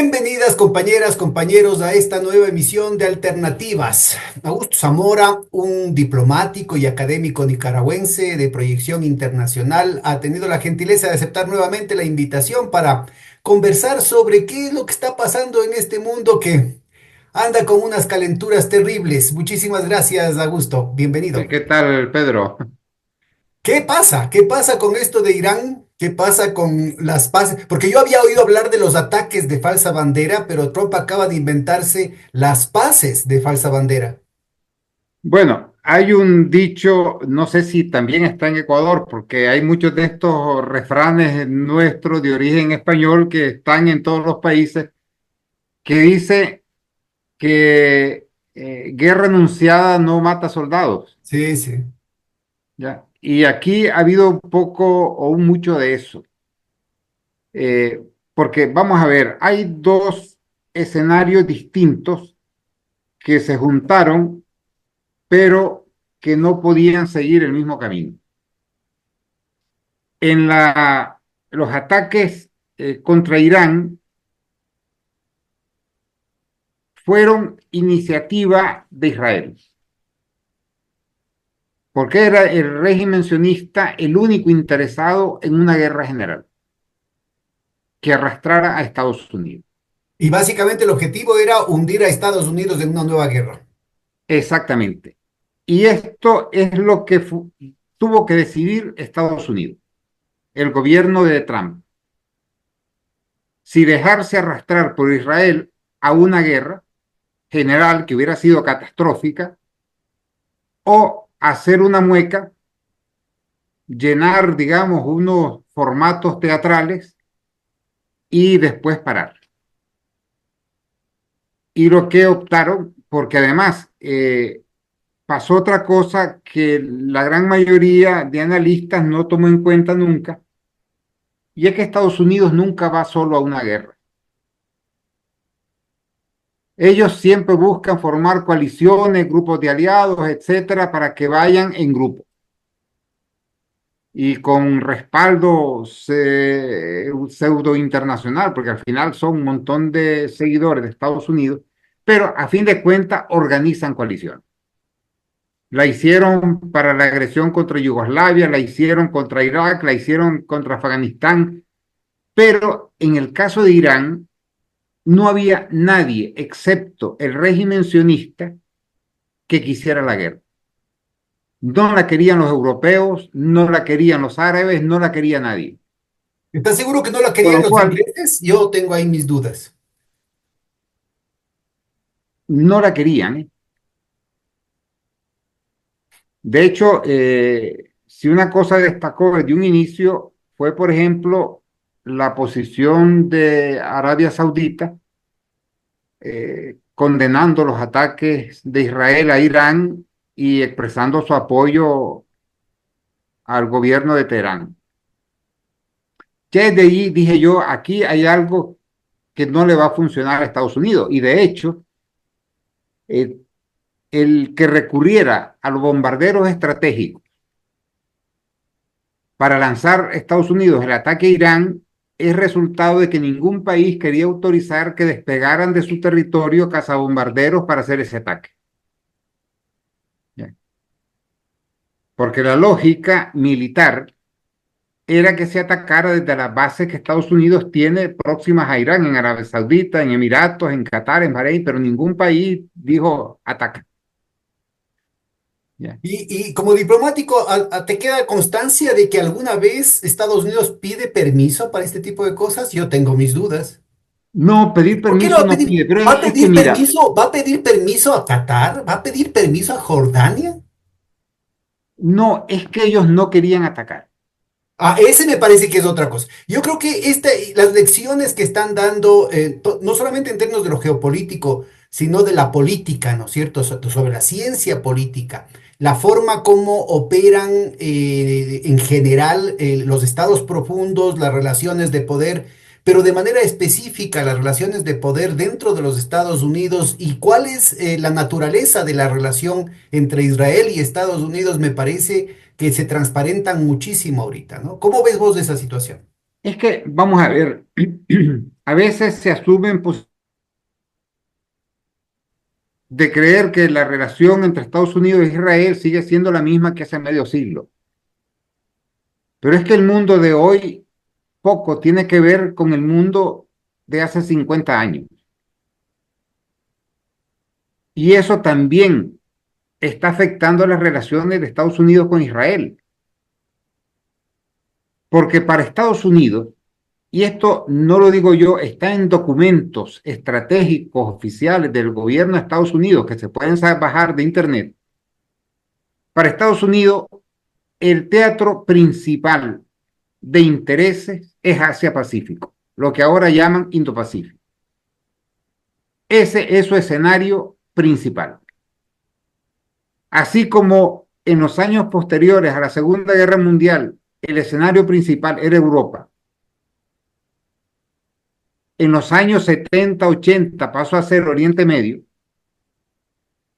Bienvenidas compañeras, compañeros a esta nueva emisión de Alternativas. Augusto Zamora, un diplomático y académico nicaragüense de proyección internacional, ha tenido la gentileza de aceptar nuevamente la invitación para conversar sobre qué es lo que está pasando en este mundo que anda con unas calenturas terribles. Muchísimas gracias, Augusto. Bienvenido. ¿Qué tal, Pedro? ¿Qué pasa? ¿Qué pasa con esto de Irán? ¿Qué pasa con las paces? Porque yo había oído hablar de los ataques de falsa bandera, pero Trump acaba de inventarse las paces de falsa bandera. Bueno, hay un dicho, no sé si también está en Ecuador, porque hay muchos de estos refranes nuestros de origen español que están en todos los países, que dice que guerra anunciada no mata soldados, Sí, sí. ¿ya? Y aquí ha habido un poco o un mucho de eso, eh, porque vamos a ver, hay dos escenarios distintos que se juntaron pero que no podían seguir el mismo camino. En los ataques contra Irán fueron iniciativa de Israel, porque era el régimen sionista el único interesado en una guerra general que arrastrara a Estados Unidos. Y básicamente el objetivo era hundir a Estados Unidos en una nueva guerra. Exactamente. Y esto es lo que tuvo que decidir Estados Unidos, el gobierno de Trump, si dejarse arrastrar por Israel a una guerra general que hubiera sido catastrófica o hacer una mueca, llenar, digamos, unos formatos teatrales y después parar. Y lo que optaron, porque además pasó otra cosa que la gran mayoría de analistas no tomó en cuenta nunca, y es que Estados Unidos nunca va solo a una guerra. Ellos siempre buscan formar coaliciones, grupos de aliados, etcétera, para que vayan en grupo y con respaldo pseudo internacional, porque al final son un montón de seguidores de Estados Unidos, pero a fin de cuentas organizan coalición. La hicieron para la agresión contra Yugoslavia, la hicieron contra Irak, la hicieron contra Afganistán, pero en el caso de Irán no había nadie excepto el régimen sionista que quisiera la guerra. No la querían los europeos, no la querían los árabes, no la quería nadie. ¿Estás seguro que no la Con querían lo los cual, ingleses? Yo tengo ahí mis dudas. no la querían, ¿eh? De hecho, si una cosa destacó desde un inicio fue, por ejemplo, la posición de Arabia Saudita condenando los ataques de Israel a Irán y expresando su apoyo al gobierno de Teherán. Ya desde ahí dije yo, aquí hay algo que no le va a funcionar a Estados Unidos. Y de hecho, eh, el que recurriera a los bombarderos estratégicos para lanzar a Estados Unidos el ataque a Irán es resultado de que ningún país quería autorizar que despegaran de su territorio cazabombarderos para hacer ese ataque. ¿Ya? Porque la lógica militar era que se atacara desde las bases que Estados Unidos tiene próximas a Irán, en Arabia Saudita, en Emiratos, en Qatar, en Bahrein, pero ningún país dijo ataca. ¿Ya? Y como diplomático, ¿te queda constancia de que alguna vez Estados Unidos pide permiso para este tipo de cosas? Yo tengo mis dudas. No, pedir ¿Por qué no va permiso a no pedir? pide, pero ¿Va a es que pedir mira, permiso? ¿Va a pedir permiso a Qatar? ¿Va a pedir permiso a Jordania? no, es que ellos no querían atacar. Ah, ese me parece que es otra cosa. Yo creo que las lecciones que están dando, no solamente en términos de lo geopolítico, sino de la política, ¿no es cierto? Sobre la ciencia política, la forma como operan en general los estados profundos, las relaciones de poder, pero de manera específica las relaciones de poder dentro de los Estados Unidos y cuál es la naturaleza de la relación entre Israel y Estados Unidos, me parece que se transparentan muchísimo ahorita, ¿no? ¿Cómo ves vos esa situación? Es que, vamos a ver, A veces se asumen de creer que la relación entre Estados Unidos e Israel sigue siendo la misma que hace medio siglo. Pero es que el mundo de hoy poco tiene que ver con el mundo de hace 50 años. Y eso también está afectando las relaciones de Estados Unidos con Israel. Porque para Estados Unidos, y esto no lo digo yo, está en documentos estratégicos oficiales del gobierno de Estados Unidos que se pueden bajar de Internet. Para Estados Unidos, el teatro principal de intereses es Asia-Pacífico, lo que ahora llaman Indo-Pacífico. Ese es su escenario principal. Así como en los años posteriores a la Segunda Guerra Mundial, el escenario principal era Europa. En los años 70, 80 pasó a ser Oriente Medio.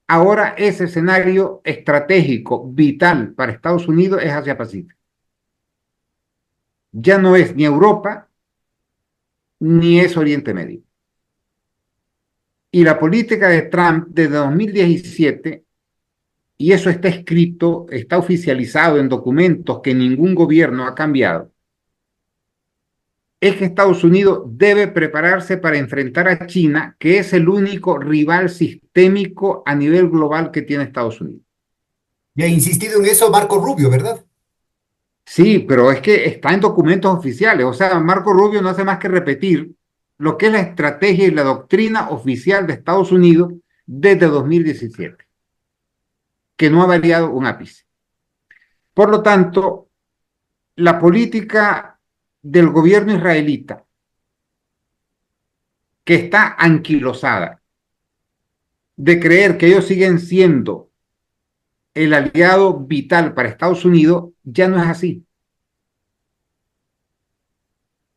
Ahora ese escenario estratégico, vital para Estados Unidos es Asia-Pacífico. Ya no es ni Europa ni es Oriente Medio. Y la política de Trump desde 2017, y eso está escrito, está oficializado en documentos que ningún gobierno ha cambiado, es que Estados Unidos debe prepararse para enfrentar a China, que es el único rival sistémico a nivel global que tiene Estados Unidos. Y ha insistido en eso Marco Rubio, ¿verdad? Sí, pero es que está en documentos oficiales. O sea, Marco Rubio no hace más que repetir lo que es la estrategia y la doctrina oficial de Estados Unidos desde 2017, que no ha variado un ápice. Por lo tanto, la política del gobierno israelita, que está anquilosada de creer que ellos siguen siendo el aliado vital para Estados Unidos, ya no es así.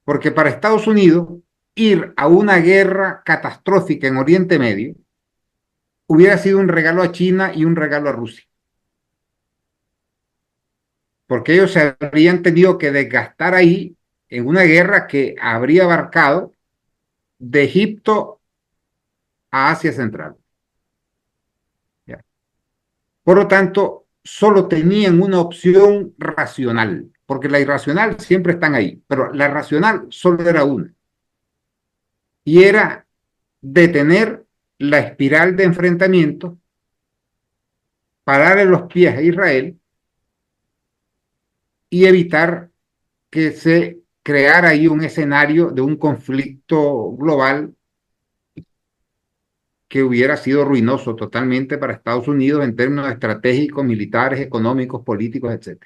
Porque para Estados Unidos, ir a una guerra catastrófica en Oriente Medio hubiera sido un regalo a China y un regalo a Rusia. Porque ellos se habrían tenido que desgastar ahí en una guerra que habría abarcado de Egipto a Asia Central. ¿Ya? Por lo tanto, solo tenían una opción racional, porque la irracional siempre están ahí, pero la racional solo era una, y era detener la espiral de enfrentamiento, pararle los pies a Israel y evitar que se creara ahí un escenario de un conflicto global que hubiera sido ruinoso totalmente para Estados Unidos en términos estratégicos, militares, económicos, políticos, etc.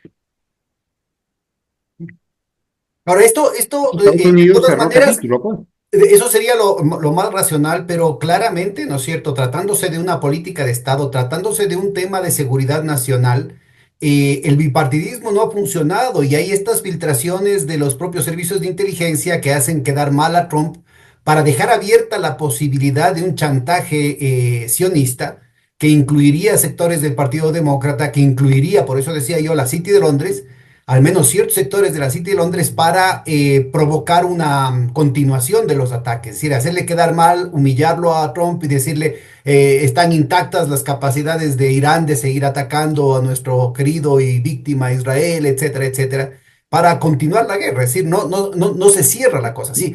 Ahora, esto Estados de Unidos todas cerró maneras, capítulo, pues. eso sería lo más racional, pero claramente, ¿no es cierto? Tratándose de una política de Estado, tratándose de un tema de seguridad nacional, el bipartidismo no ha funcionado y hay estas filtraciones de los propios servicios de inteligencia que hacen quedar mal a Trump para dejar abierta la posibilidad de un chantaje sionista que incluiría sectores del Partido Demócrata, que incluiría, por eso decía yo, la City de Londres, al menos ciertos sectores de la City de Londres para provocar una continuación de los ataques, es decir, hacerle quedar mal, humillarlo a Trump y decirle están intactas las capacidades de Irán de seguir atacando a nuestro querido y víctima Israel, etcétera, etcétera, para continuar la guerra, es decir, no se cierra la cosa, sí.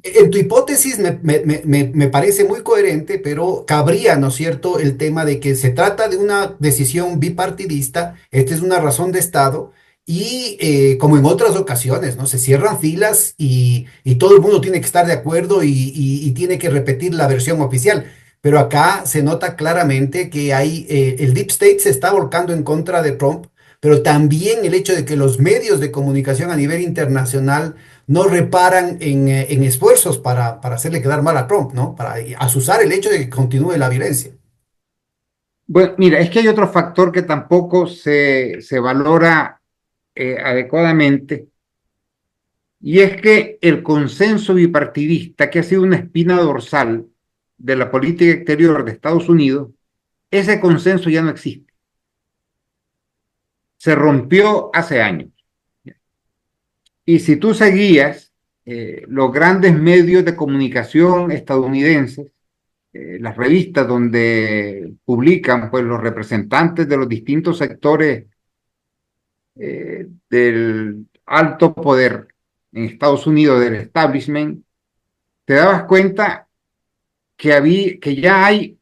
En tu hipótesis me parece muy coherente, pero cabría, ¿no es cierto?, el tema de que se trata de una decisión bipartidista, esta es una razón de Estado, y como en otras ocasiones, ¿no? Se cierran filas y todo el mundo tiene que estar de acuerdo y tiene que repetir la versión oficial. Pero acá se nota claramente que hay, el Deep State se está volcando en contra de Trump, pero también el hecho de que los medios de comunicación a nivel internacional no reparan en esfuerzos para hacerle quedar mal a Trump, ¿no? Para asusar el hecho de que continúe la violencia. Bueno, mira, es que hay otro factor que tampoco se valora adecuadamente, y es que el consenso bipartidista, que ha sido una espina dorsal de la política exterior de Estados Unidos, ese consenso ya no existe. Se rompió hace años. Y si tú seguías los grandes medios de comunicación estadounidenses, las revistas donde publican pues, los representantes de los distintos sectores del alto poder en Estados Unidos, del establishment, te dabas cuenta que ya hay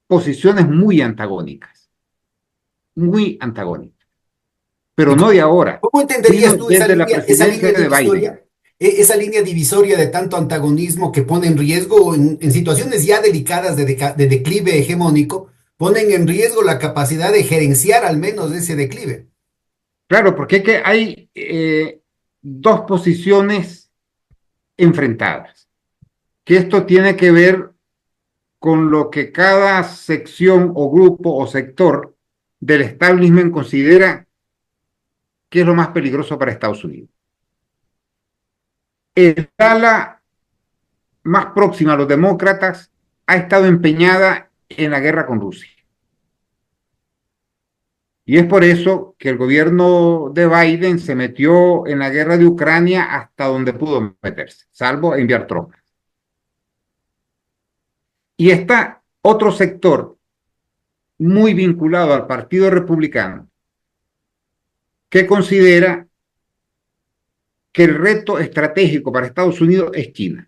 posiciones muy antagónicas, pero ¿Y no de ahora, cómo sino entenderías tú desde la esa presidencia línea de Biden. divisoria? Esa línea divisoria de tanto antagonismo que pone en riesgo en situaciones ya delicadas de declive hegemónico, ponen en riesgo la capacidad de gerenciar al menos ese declive. Claro, porque hay dos posiciones enfrentadas, que esto tiene que ver con lo que cada sección o grupo o sector del establishment considera que es lo más peligroso para Estados Unidos. El ala más próxima a los demócratas ha estado empeñada en la guerra con Rusia. Y es por eso que el gobierno de Biden se metió en la guerra de Ucrania hasta donde pudo meterse, salvo enviar tropas. Y está otro sector muy vinculado al Partido Republicano que considera que el reto estratégico para Estados Unidos es China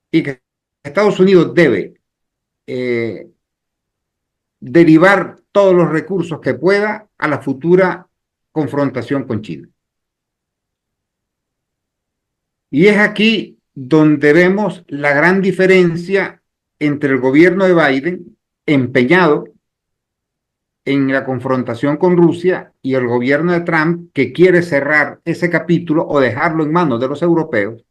y que Estados Unidos debe eh, derivar todos los recursos que pueda a la futura confrontación con China. Y es aquí donde vemos la gran diferencia entre el gobierno de Biden, empeñado en la confrontación con Rusia, y el gobierno de Trump, que quiere cerrar ese capítulo o dejarlo en manos de los europeos,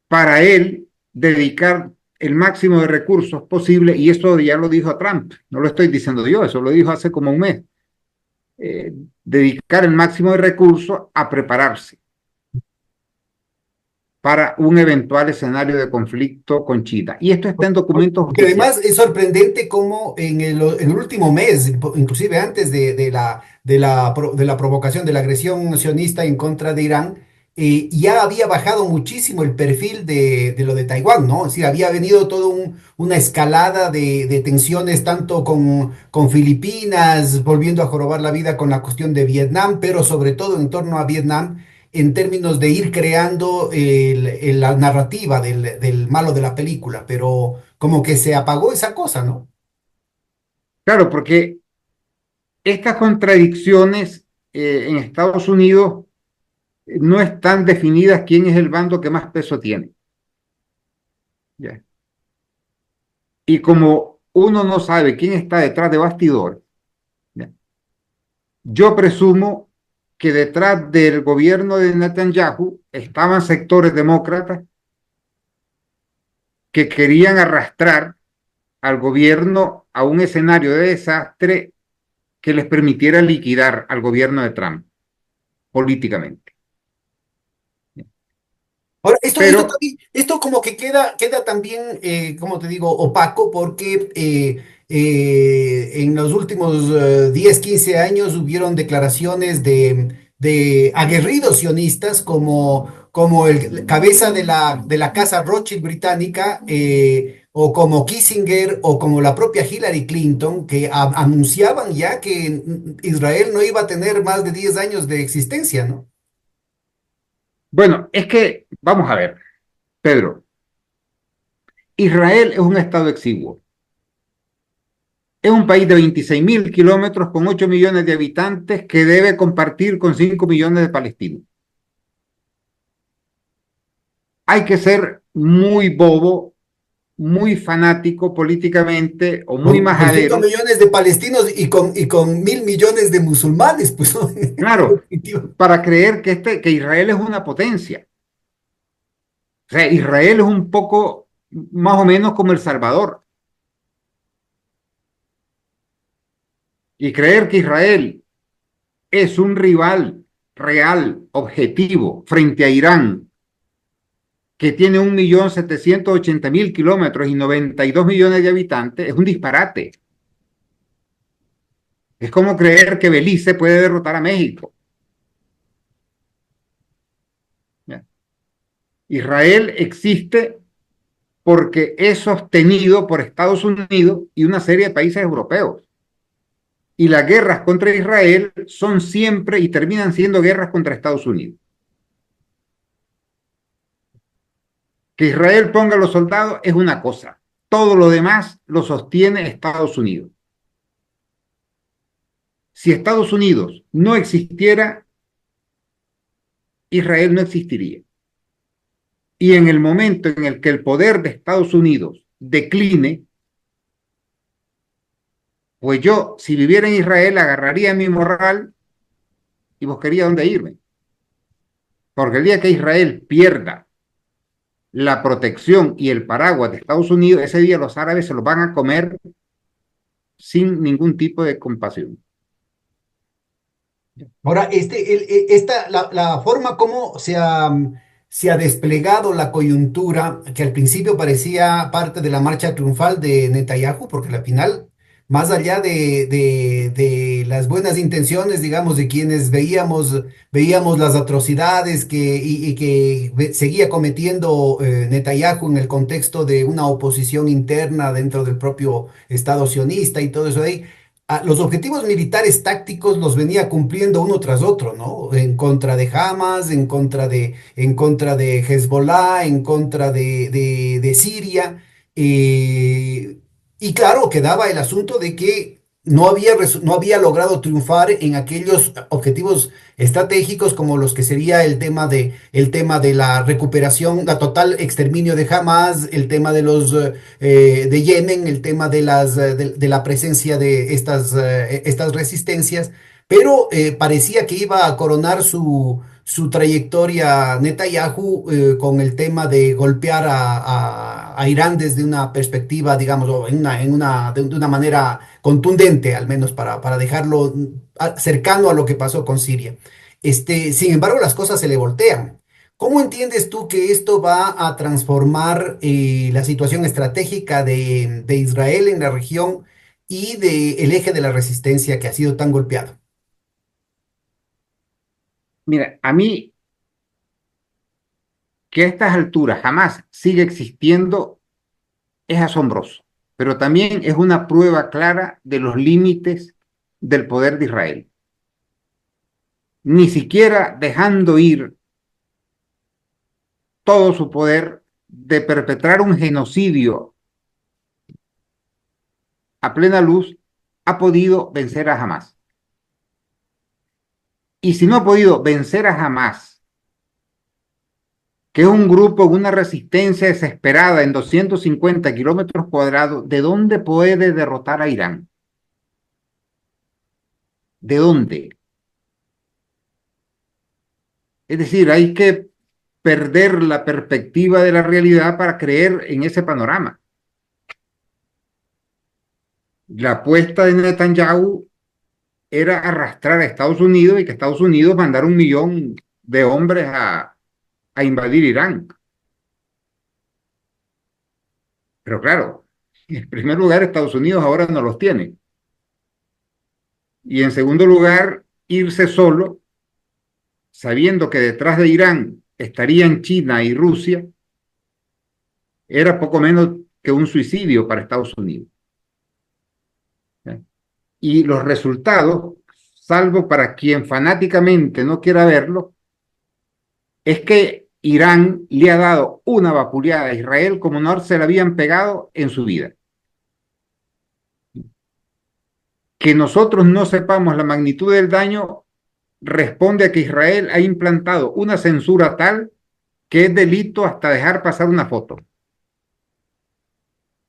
para él dedicar el máximo de recursos posible, y esto ya lo dijo Trump, no lo estoy diciendo yo, eso lo dijo hace como un mes, dedicar el máximo de recursos a prepararse para un eventual escenario de conflicto con China. Y esto está en documentos Porque oficiales. además es sorprendente cómo en el último mes, inclusive antes de la provocación, de la agresión sionista en contra de Irán, ya había bajado muchísimo el perfil de lo de Taiwán, ¿no? Es decir, había venido toda una escalada de tensiones tanto con Filipinas, volviendo a jorobar la vida con la cuestión de Vietnam, pero sobre todo en torno a Vietnam en términos de ir creando la narrativa del malo de la película, pero como que se apagó esa cosa, ¿no? Claro, porque estas contradicciones en Estados Unidos no están definidas quién es el bando que más peso tiene. ¿Ya? Y como uno no sabe quién está detrás de bastidores, ¿ya? Yo presumo que detrás del gobierno de Netanyahu estaban sectores demócratas que querían arrastrar al gobierno a un escenario de desastre que les permitiera liquidar al gobierno de Trump políticamente. Ahora, esto Pero, también, esto como que queda también, como te digo, opaco porque en los últimos 10, 15 años hubieron declaraciones de aguerridos sionistas como el cabeza de la casa Rothschild británica, o como Kissinger o como la propia Hillary Clinton, que anunciaban ya que Israel no iba a tener más de 10 años de existencia, ¿no? bueno, es que, vamos a ver, Pedro, Israel es un estado exiguo. Es un país de 26.000 kilómetros con 8 millones de habitantes que debe compartir con 5 millones de palestinos. Hay que ser muy bobo, muy fanático políticamente o muy Con 5 majadero, millones de palestinos y con 1.000 millones de musulmanes, pues, ¿no? claro, Definitivo. para creer que Israel es una potencia. O sea, Israel es un poco más o menos como El Salvador. Y creer que Israel es un rival real, objetivo, frente a Irán, que tiene 1.780.000 kilómetros y 92 millones de habitantes, es un disparate. Es como creer que Belice puede derrotar a México. Israel existe porque es sostenido por Estados Unidos y una serie de países europeos. Y las guerras contra Israel son siempre y terminan siendo guerras contra Estados Unidos. Que Israel ponga los soldados es una cosa. Todo lo demás lo sostiene Estados Unidos. Si Estados Unidos no existiera, Israel no existiría. Y en el momento en el que el poder de Estados Unidos decline, pues yo, si viviera en Israel, agarraría mi morral y buscaría dónde irme. Porque el día que Israel pierda la protección y el paraguas de Estados Unidos, ese día los árabes se los van a comer sin ningún tipo de compasión. Ahora, la forma como se ha desplegado la coyuntura, que al principio parecía parte de la marcha triunfal de Netanyahu, porque al final, más allá de las buenas intenciones, digamos, de quienes veíamos las atrocidades y que seguía cometiendo Netanyahu en el contexto de una oposición interna dentro del propio Estado sionista y todo eso de ahí, los objetivos militares tácticos los venía cumpliendo uno tras otro, ¿no? En contra de Hamas, en contra de Hezbollah, en contra de Siria. eh, y claro, quedaba el asunto de que no había logrado triunfar en aquellos objetivos estratégicos como los que sería el tema de la recuperación, la total exterminio de Hamas, el tema de Yemen, el tema de la presencia de estas resistencias, pero parecía que iba a coronar su trayectoria Netanyahu con el tema de golpear a Irán desde una perspectiva, digamos, o de una manera contundente, al menos para dejarlo cercano a lo que pasó con Siria. Sin embargo, las cosas se le voltean. ¿Cómo entiendes tú que esto va a transformar la situación estratégica de Israel en la región y del eje de la resistencia que ha sido tan golpeado? Mira, a mí que a estas alturas jamás sigue existiendo es asombroso, pero también es una prueba clara de los límites del poder de Israel. Ni siquiera dejando ir todo su poder de perpetrar un genocidio a plena luz, ha podido vencer a Hamas. Y si no ha podido vencer a Hamas, que es un grupo, una resistencia desesperada en 250 kilómetros cuadrados, ¿de dónde puede derrotar a Irán? ¿De dónde? Es decir, hay que perder la perspectiva de la realidad para creer en ese panorama. La apuesta de Netanyahu era arrastrar a Estados Unidos y que Estados Unidos mandara 1 millón de hombres a invadir Irán. Pero claro, en primer lugar, Estados Unidos ahora no los tiene. Y en segundo lugar, irse solo, sabiendo que detrás de Irán estarían China y Rusia, era poco menos que un suicidio para Estados Unidos. Y los resultados, salvo para quien fanáticamente no quiera verlo, es que Irán le ha dado una vapuleada a Israel como no se la habían pegado en su vida. Que nosotros no sepamos la magnitud del daño responde a que Israel ha implantado una censura tal que es delito hasta dejar pasar una foto.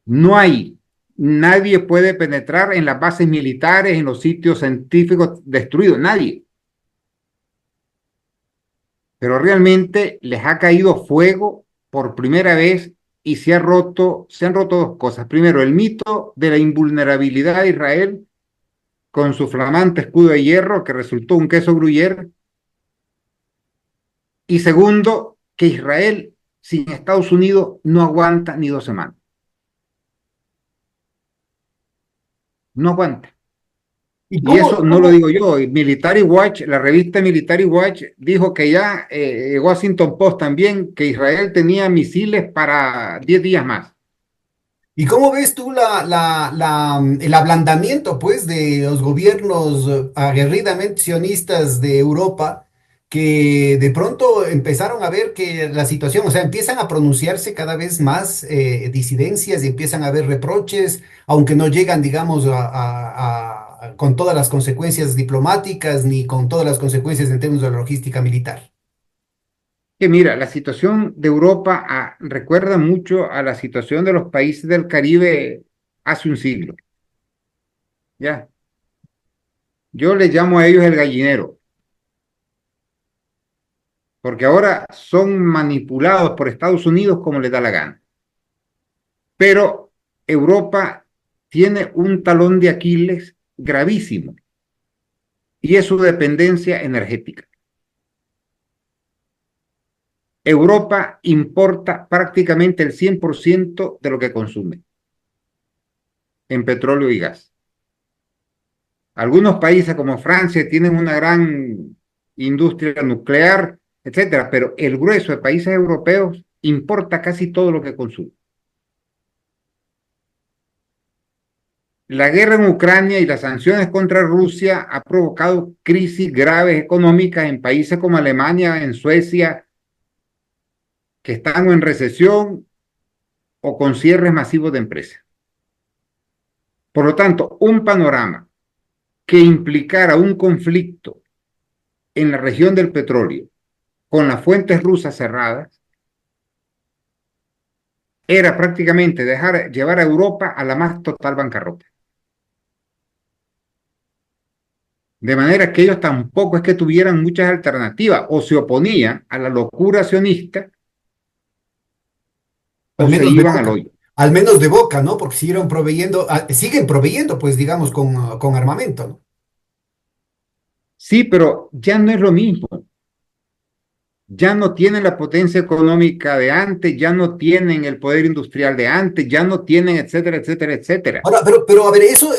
No hay, nadie puede penetrar en las bases militares, en los sitios científicos destruidos, nadie. Pero realmente les ha caído fuego por primera vez y se han roto dos cosas. Primero, el mito de la invulnerabilidad de Israel con su flamante escudo de hierro que resultó un queso gruyere. Y segundo, que Israel sin Estados Unidos no aguanta ni 2 semanas. No aguanta. ¿Y Y cómo, eso no lo cómo, digo yo. Military Watch, la revista Military Watch dijo que ya, Washington Post también, que Israel tenía misiles para 10 días más. ¿Y cómo ves tú el ablandamiento, pues, de los gobiernos aguerridamente sionistas de Europa, que de pronto empezaron a ver que la situación, o sea, empiezan a pronunciarse cada vez más disidencias y empiezan a haber reproches, aunque no llegan, digamos, con todas las consecuencias diplomáticas ni con todas las consecuencias en términos de la logística militar? Que mira, la situación de Europa recuerda mucho a la situación de los países del Caribe hace un siglo. Ya, yo le llamo a ellos el gallinero, porque ahora son manipulados por Estados Unidos como les da la gana. Pero Europa tiene un talón de Aquiles gravísimo y es su dependencia energética. Europa importa prácticamente el 100% de lo que consume en petróleo y gas. Algunos países como Francia tienen una gran industria nuclear, etcétera, pero el grueso de países europeos importa casi todo lo que consume. La guerra en Ucrania y las sanciones contra Rusia ha provocado crisis graves económicas en países como Alemania, en Suecia, que están o en recesión o con cierres masivos de empresas. Por lo tanto, un panorama que implicara un conflicto en la región del petróleo con las fuentes rusas cerradas era prácticamente llevar a Europa a la más total bancarrota. De manera que ellos tampoco es que tuvieran muchas alternativas, o se oponían a la locura sionista Al o se menos de iban al boca, hoyo. al menos de boca, ¿no? Porque siguieron proveyendo, siguen proveyendo, pues, digamos, con armamento, ¿no? Sí, pero ya no es lo mismo. Ya no tienen la potencia económica de antes, ya no tienen el poder industrial de antes, ya no tienen, etcétera, etcétera, etcétera. Ahora, pero a ver, eso,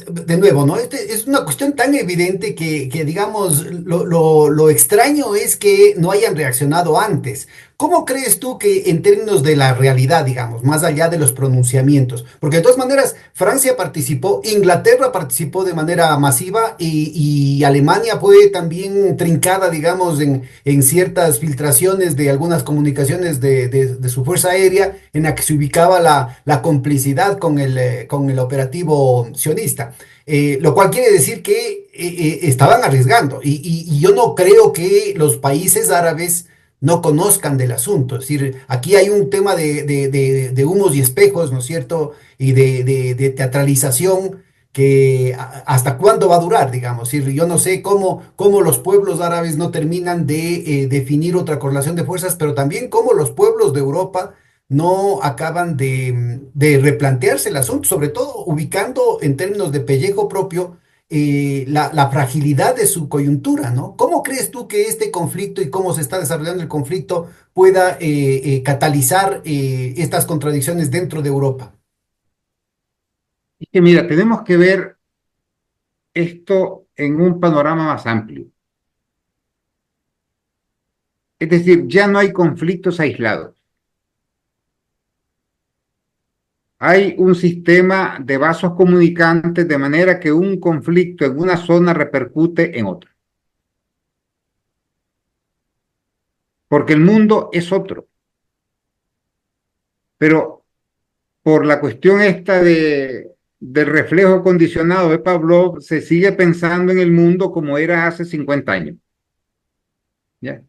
de nuevo, ¿no? Es una cuestión tan evidente que digamos, lo extraño es que no hayan reaccionado antes. ¿Cómo crees tú que en términos de la realidad, digamos, más allá de los pronunciamientos? Porque de todas maneras, Francia participó, Inglaterra participó de manera masiva y Alemania fue también trincada, digamos, en ciertas filtraciones de algunas comunicaciones de su fuerza aérea en la que se ubicaba la complicidad con el operativo sionista. Lo cual quiere decir que estaban arriesgando y yo no creo que los países árabes no conozcan del asunto. Es decir, aquí hay un tema de humos y espejos, ¿no es cierto? Y de teatralización que hasta cuándo va a durar, digamos. Es decir, yo no sé cómo los pueblos árabes no terminan de definir otra correlación de fuerzas, pero también cómo los pueblos de Europa no acaban de replantearse el asunto, sobre todo ubicando en términos de pellejo propio la fragilidad de su coyuntura, ¿no? ¿Cómo crees tú que este conflicto y cómo se está desarrollando el conflicto pueda catalizar estas contradicciones dentro de Europa? Es que mira, tenemos que ver esto en un panorama más amplio. Es decir, ya no hay conflictos aislados. Hay un sistema de vasos comunicantes de manera que un conflicto en una zona repercute en otra. Porque el mundo es otro. Pero por la cuestión esta del reflejo condicionado de Pavlov, se sigue pensando en el mundo como era hace 50 años. ¿Ya?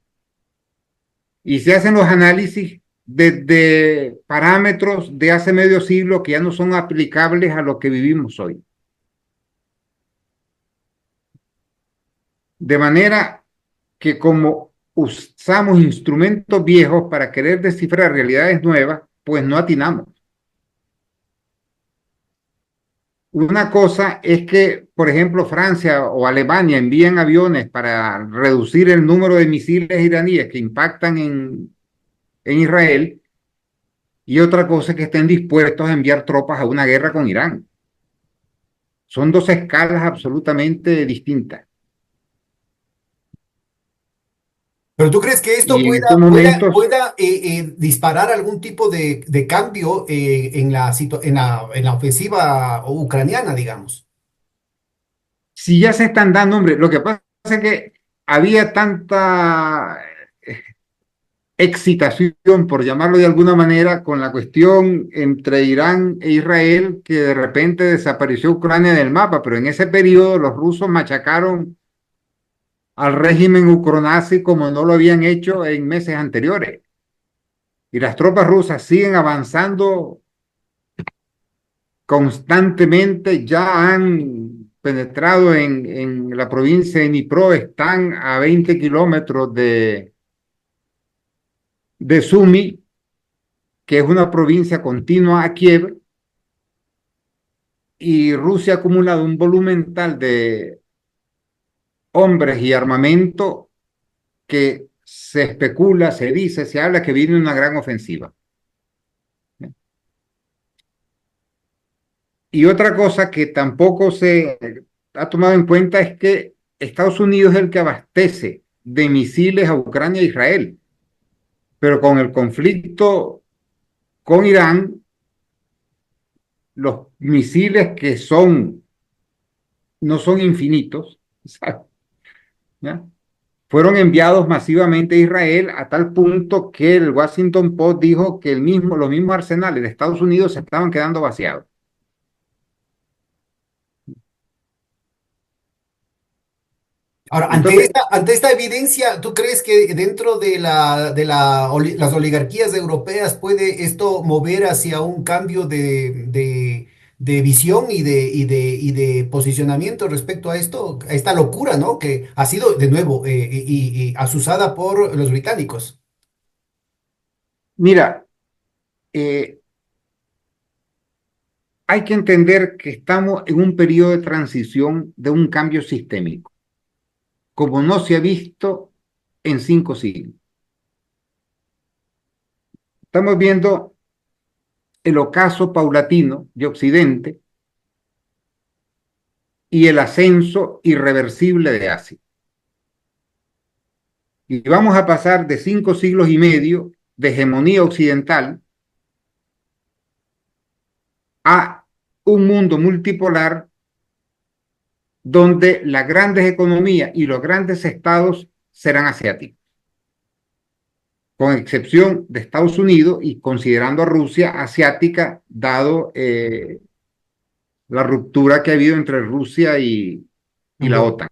Y se hacen los análisis desde parámetros de hace medio siglo que ya no son aplicables a lo que vivimos hoy. De manera que como usamos instrumentos viejos para querer descifrar realidades nuevas, pues no atinamos. Una cosa es que, por ejemplo, Francia o Alemania envían aviones para reducir el número de misiles iraníes que impactan en Israel, y otra cosa es que estén dispuestos a enviar tropas a una guerra con Irán. Son dos escalas absolutamente distintas. Pero ¿tú crees que esto Y en estos momentos, pueda disparar algún tipo de cambio en en la ofensiva ucraniana, digamos? si ya se están dando, hombre, lo que pasa es que había tanta excitación, por llamarlo de alguna manera, con la cuestión entre Irán e Israel, que de repente desapareció Ucrania del mapa, pero en ese periodo los rusos machacaron al régimen ucronazi como no lo habían hecho en meses anteriores. Y las tropas rusas siguen avanzando constantemente, ya han penetrado en la provincia de Dnipro, están a 20 kilómetros de Sumy, que es una provincia continua a Kiev, y Rusia ha acumulado un volumen tal de hombres y armamento que se especula, se dice, se habla que viene una gran ofensiva. Y otra cosa que tampoco se ha tomado en cuenta es que Estados Unidos es el que abastece de misiles a Ucrania e Israel, pero con el conflicto con Irán, los misiles que son, no son infinitos, ¿ya? Fueron enviados masivamente a Israel a tal punto que el Washington Post dijo que los mismos arsenales de Estados Unidos se estaban quedando vaciados. Ahora, Entonces, ante esta evidencia, ¿tú crees que dentro de las oligarquías europeas puede esto mover hacia un cambio de visión y de posicionamiento respecto a esto, a esta locura, ¿no? Que ha sido de nuevo y asusada por los británicos. mira, eh, hay que entender que estamos en un periodo de transición de un cambio sistémico, como no se ha visto en 5 siglos. Estamos viendo el ocaso paulatino de Occidente y el ascenso irreversible de Asia. Y vamos a pasar de 5 siglos y medio de hegemonía occidental a un mundo multipolar donde las grandes economías y los grandes estados serán asiáticos, con excepción de Estados Unidos y considerando a Rusia asiática, dado la ruptura que ha habido entre Rusia y la Ujú. OTAN.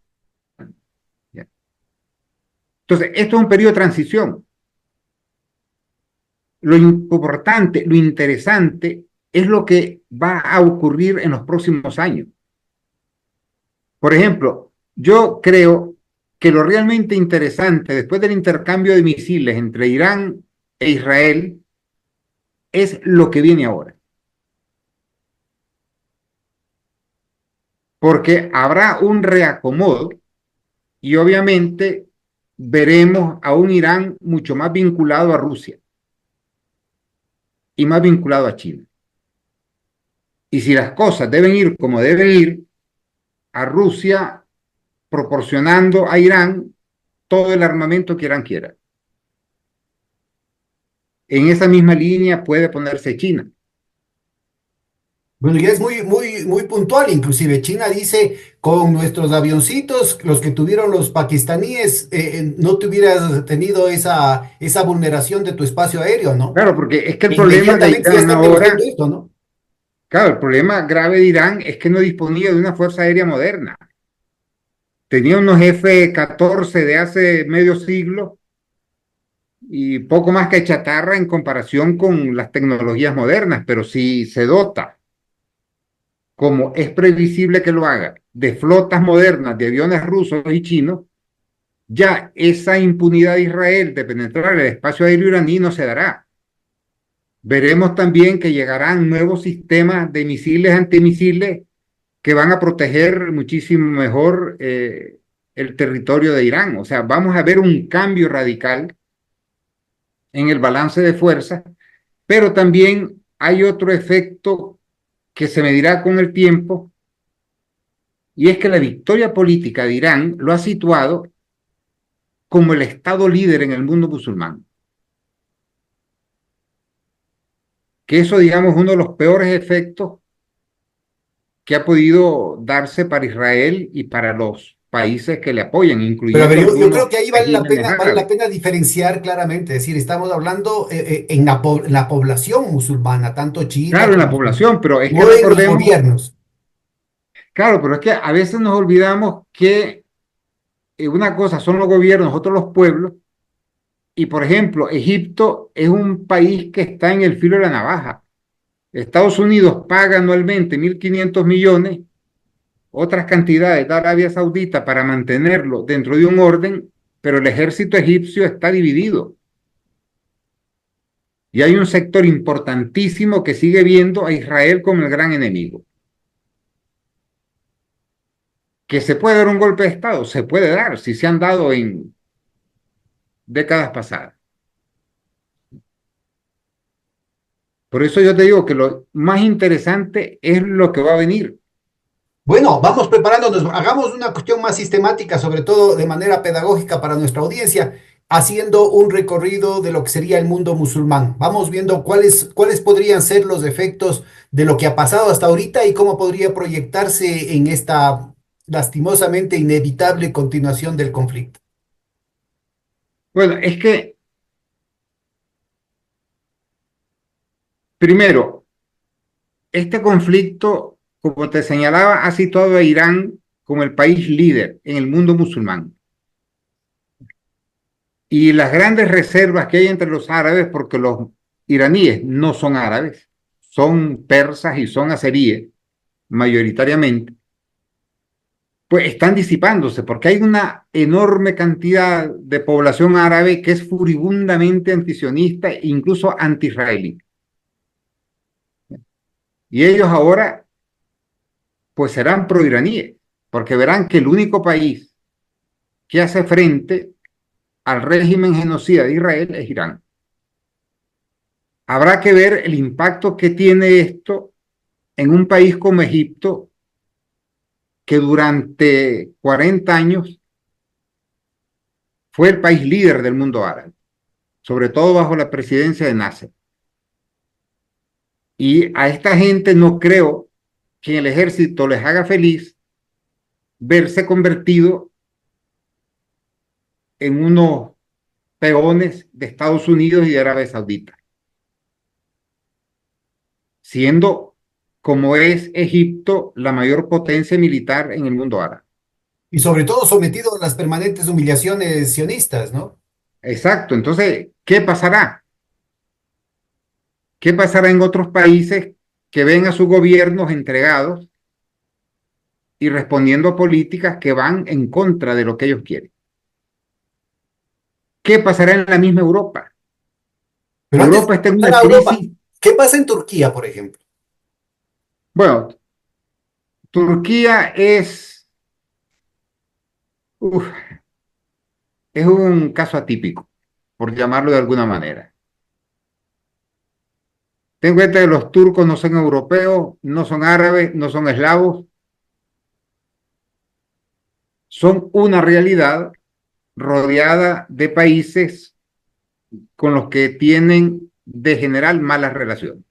Entonces, esto es un periodo de transición. Lo importante, lo interesante es lo que va a ocurrir en los próximos años. Por ejemplo, yo creo que lo realmente interesante después del intercambio de misiles entre Irán e Israel es lo que viene ahora, porque habrá un reacomodo y obviamente veremos a un Irán mucho más vinculado a Rusia y más vinculado a China. Y si las cosas deben ir como deben ir, a Rusia proporcionando a Irán todo el armamento que Irán quiera. En esa misma línea puede ponerse China. Bueno, ya es muy puntual, inclusive China dice, con nuestros avioncitos, los que tuvieron los pakistaníes, no te hubieras tenido esa vulneración de tu espacio aéreo, ¿no? Claro, porque es que el problema de Inmediatamente ya Irán están demostrando ahora, esto, ¿no? claro, el problema grave de Irán es que no disponía de una fuerza aérea moderna. Tenía unos F-14 de hace medio siglo y poco más que chatarra en comparación con las tecnologías modernas, pero si se dota, como es previsible que lo haga, de flotas modernas de aviones rusos y chinos, ya esa impunidad de Israel de penetrar el espacio aéreo iraní no se dará. Veremos también que llegarán nuevos sistemas de misiles antimisiles que van a proteger muchísimo mejor el territorio de Irán. O sea, vamos a ver un cambio radical en el balance de fuerzas, pero también hay otro efecto que se medirá con el tiempo, Y es que la victoria política de Irán lo ha situado como el Estado líder en el mundo musulmán. Que eso, digamos, uno de los peores efectos que ha podido darse para Israel y para los países que le apoyan, Pero a ver, incluyendo yo algunos creo que ahí regímenes vale la árabes. pena diferenciar claramente, es decir, estamos hablando en la población musulmana, tanto chiita Claro, en la como sunní, población, pero es que no en los recordemos, gobiernos. claro, pero es que a veces nos olvidamos que una cosa son los gobiernos, otros los pueblos, y por ejemplo, Egipto es un país que está en el filo de la navaja. Estados Unidos paga anualmente 1.500 millones, otras cantidades de Arabia Saudita para mantenerlo dentro de un orden, pero el ejército egipcio está dividido. Y hay un sector importantísimo que sigue viendo a Israel como el gran enemigo. Que se puede dar un golpe de Estado, se puede dar, si se han dado en décadas pasadas. Por eso yo te digo que lo más interesante es lo que va a venir. Bueno, vamos preparándonos, hagamos una cuestión más sistemática, sobre todo de manera pedagógica para nuestra audiencia, haciendo un recorrido de lo que sería el mundo musulmán. Vamos viendo cuáles podrían ser los efectos de lo que ha pasado hasta ahorita y cómo podría proyectarse en esta lastimosamente inevitable continuación del conflicto. Bueno, es que, primero, este conflicto, como te señalaba, ha situado a Irán como el país líder en el mundo musulmán. Y las grandes reservas que hay entre los árabes, porque los iraníes no son árabes, son persas y son azeríes mayoritariamente, pues están disipándose, porque hay una enorme cantidad de población árabe que es furibundamente antisionista e incluso anti-israelí. Y ellos ahora pues serán pro-iraníes, porque verán que el único país que hace frente al régimen genocida de Israel es Irán. Habrá que ver el impacto que tiene esto en un país como Egipto, que durante 40 años fue el país líder del mundo árabe, sobre todo bajo la presidencia de Nasser. Y a esta gente no creo que en el ejército les haga feliz verse convertido en unos peones de Estados Unidos y de Arabia Saudita, siendo como es Egipto la mayor potencia militar en el mundo árabe. Y sobre todo sometido a las permanentes humillaciones sionistas, ¿no? Exacto, entonces, ¿qué pasará? ¿Qué pasará en otros países que ven a sus gobiernos entregados y respondiendo a políticas que van en contra de lo que ellos quieren? ¿Qué pasará en la misma Europa? Pero antes de Europa está en pasar una a Europa, crisis. ¿qué pasa en Turquía, por ejemplo? Bueno, Turquía uf, es un caso atípico, por llamarlo de alguna manera. Ten en cuenta que los turcos no son europeos, no son árabes, no son eslavos, son una realidad rodeada de países con los que tienen de general malas relaciones.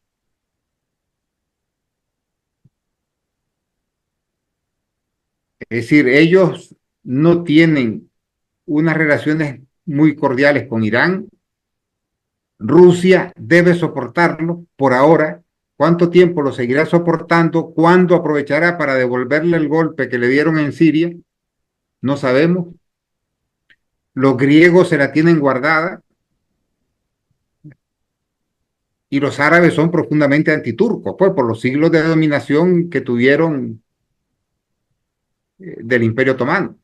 Es decir, ellos no tienen unas relaciones muy cordiales con Irán. Rusia debe soportarlo por ahora. ¿Cuánto tiempo lo seguirá soportando? ¿Cuándo aprovechará para devolverle el golpe que le dieron en Siria? No sabemos. Los griegos se la tienen guardada y los árabes son profundamente antiturcos, pues por los siglos de dominación que tuvieron del Imperio Otomano.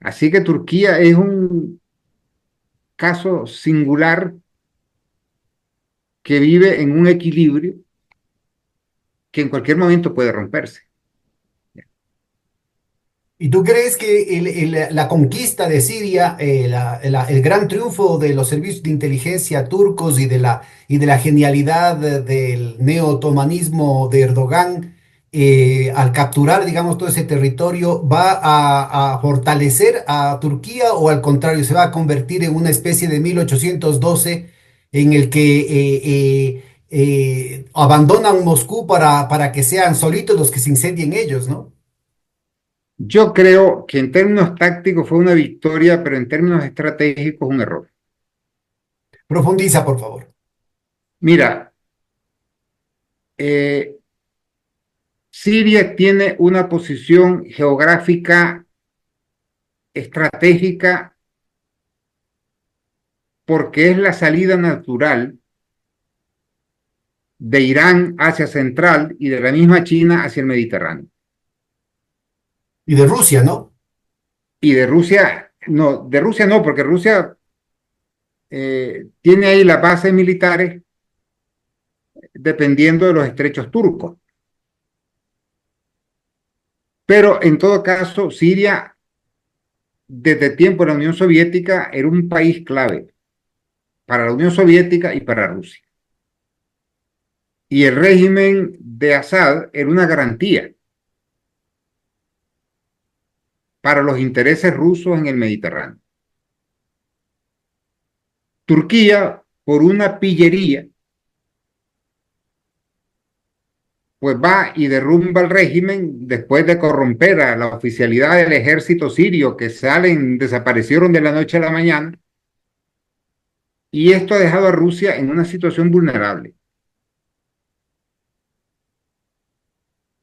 Así que Turquía es un caso singular que vive en un equilibrio que en cualquier momento puede romperse. ¿Y tú crees que la conquista de Siria, el gran triunfo de los servicios de inteligencia turcos y de la genialidad del neo-otomanismo de Erdogan, al capturar, digamos, todo ese territorio, va a fortalecer a Turquía o al contrario, se va a convertir en una especie de 1812 en el que abandonan Moscú para que sean solitos los que se incendien ellos, ¿no? Yo creo que en términos tácticos fue una victoria, pero en términos estratégicos un error. Profundiza, por favor. Mira, eh, Siria tiene una posición geográfica estratégica porque es la salida natural de Irán hacia Central y de la misma China hacia el Mediterráneo. Y de Rusia, ¿no? Y de Rusia no, porque Rusia tiene ahí las bases militares dependiendo de los estrechos turcos. Pero en todo caso, Siria, desde el tiempo de la Unión Soviética, era un país clave para la Unión Soviética y para Rusia. Y el régimen de Assad era una garantía para los intereses rusos en el Mediterráneo. Turquía, por una pillería, pues va y derrumba el régimen después de corromper a la oficialidad del ejército sirio que desaparecieron de la noche a la mañana, y esto ha dejado a Rusia en una situación vulnerable.